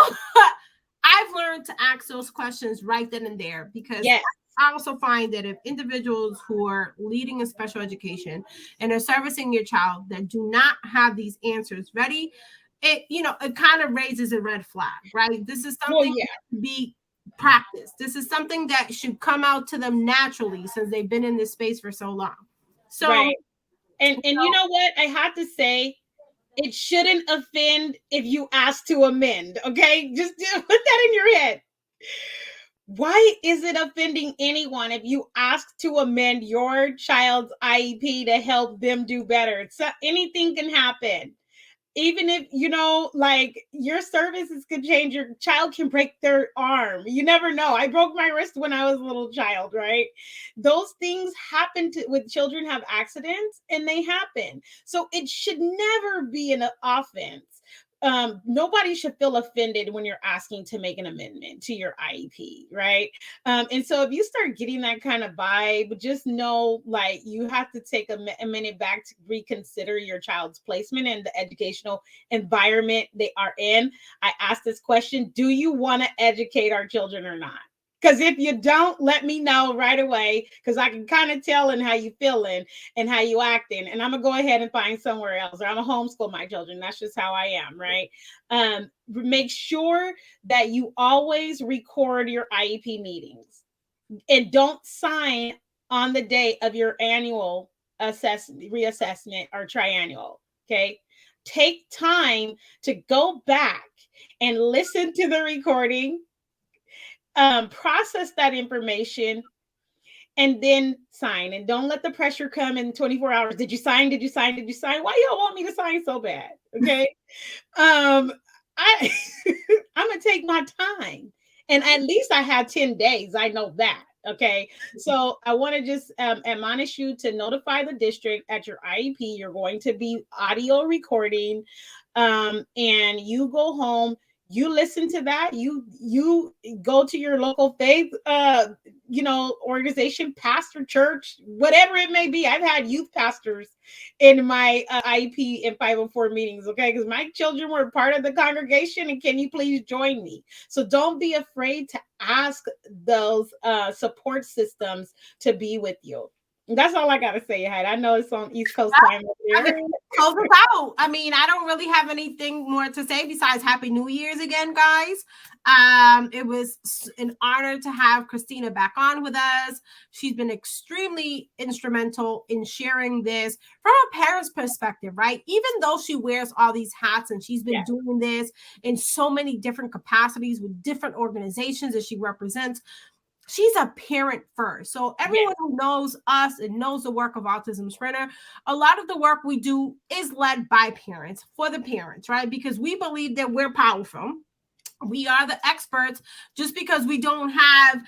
I've learned to ask those questions right then and there, because I also find that if individuals who are leading in special education and are servicing your child that do not have these answers ready, it kind of raises a red flag, right? This is something that should be practiced. This is something that should come out to them naturally since they've been in this space for so long. So, and you know what? I have to say, it shouldn't offend if you ask to amend, okay? Just put that in your head. Why is it offending anyone if you ask to amend your child's IEP to help them do better? So anything can happen. Even if, your services could change, your child can break their arm. You never know. I broke my wrist when I was a little child, right? Those things happen with children, have accidents, and they happen. So it should never be an offense. Nobody should feel offended when you're asking to make an amendment to your IEP, right? And so if you start getting that kind of vibe, just know you have to take a minute back to reconsider your child's placement and the educational environment they are in. I asked this question: do you want to educate our children or not? Because if you don't, let me know right away, because I can kind of tell in how you feeling and how you acting. And I'm going to go ahead and find somewhere else. Or I'm going to homeschool my children. That's just how I am, right? Make sure that you always record your IEP meetings. And don't sign on the day of your annual reassessment or triennial, okay? Take time to go back and listen to the recording, process that information, and then sign. And don't let the pressure come in 24 hours. Did you sign? Did you sign? Did you sign? Why y'all want me to sign so bad? Okay. I'm gonna take my time. And at least I had 10 days. I know that. Okay. So I want to just admonish you to notify the district at your IEP. You're going to be audio recording. And you go home. You listen to that. You go to your local faith, organization, pastor, church, whatever it may be. I've had youth pastors in my IEP and 504 meetings, okay? Because my children were part of the congregation, and can you please join me? So don't be afraid to ask those support systems to be with you. That's all I gotta say, Hyde. I know it's on East Coast time up there. Close us out. I mean, I don't really have anything more to say besides Happy New Year's again, guys. It was an honor to have Christina back on with us. She's been extremely instrumental in sharing this from a parent's perspective, right? Even though she wears all these hats and she's been doing this in so many different capacities with different organizations that she represents, she's a parent first. So everyone who knows us and knows the work of Autism Sprinter, a lot of the work we do is led by parents, for the parents, right? Because we believe that we're powerful. We are the experts. Just because we don't have,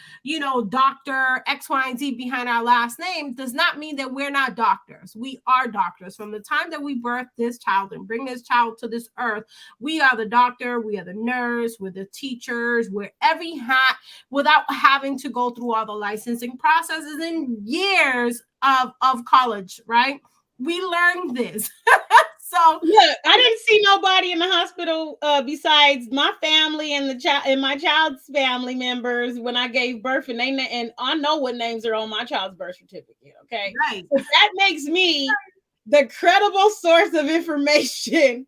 Dr. X, Y, and Z behind our last name does not mean that we're not doctors. We are doctors. From the time that we birth this child and bring this child to this earth, we are the doctor, we are the nurse, we're the teachers, we're every hat without having to go through all the licensing processes and years of college, right? We learned this. So look, I didn't see nobody in the hospital besides my family and my child's family members when I gave birth, and I know what names are on my child's birth certificate. Okay, right. So that makes me the credible source of information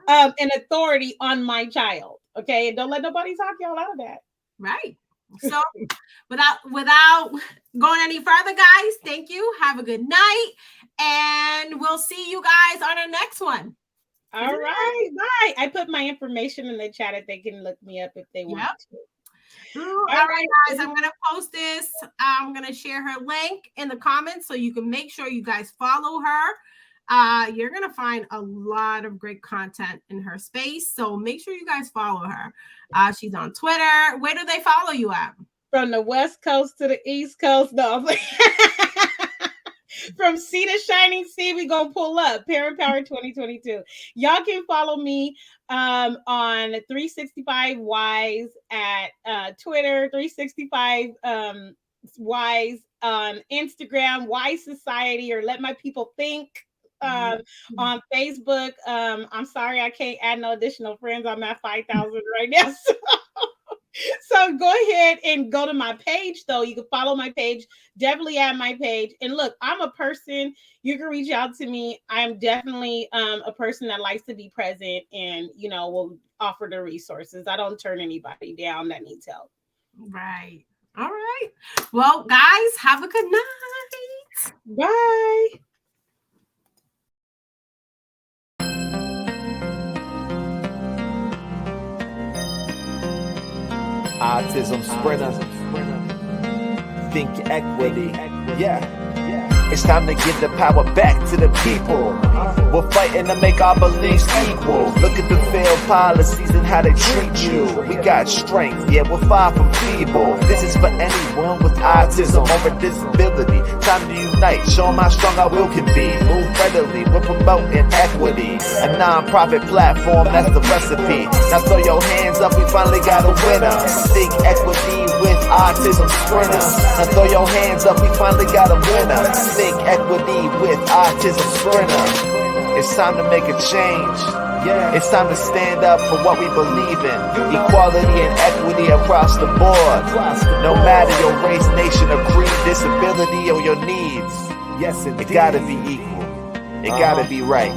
and authority on my child. Okay, and don't let nobody talk y'all out of that. Right. So without going any further, guys, thank you. Have a good night. And we'll see you guys on our next one. All right. Bye. I put my information in the chat if they can look me up if they want to. All right, guys. I'm going to post this. I'm going to share her link in the comments so you can make sure you guys follow her. You're going to find a lot of great content in her space. So make sure you guys follow her. She's on Twitter. Where do they follow you at? From the West Coast to the East Coast. No. From sea to shining sea, we gonna pull up Parent Power 2022. Y'all can follow me on 365 Wise at Twitter, 365 Wise on Instagram, Wise Society, or Let My People Think on Facebook. I'm sorry I can't add no additional friends. I'm at 5,000 right now. So go ahead and go to my page, though. You can follow my page, definitely add my page. And look, I'm a person, you can reach out to me. I'm definitely a person that likes to be present and, will offer the resources. I don't turn anybody down that needs help. Right. All right. Well, guys, have a good night. Bye. Autism Sprinter. Think equity. Yeah. It's time to give the power back to the people. We're fighting to make our beliefs equal. Look at the failed policies and how they treat you. We got strength, yeah, we're far from feeble. This is for anyone with autism or a disability. Time to unite, show them how strong our will can be. Move readily, we're promoting equity. A non-profit platform, that's the recipe. Now throw your hands up, we finally got a winner. Think equity with Autism Sprinter. Now throw your hands up, we finally got a winner. Think equity with Autism Sprinter. It's time to make a change. It's time to stand up for what we believe in. Equality and equity across the board. No matter your race, nation, or creed, disability, or your needs. It gotta be equal. It gotta be right.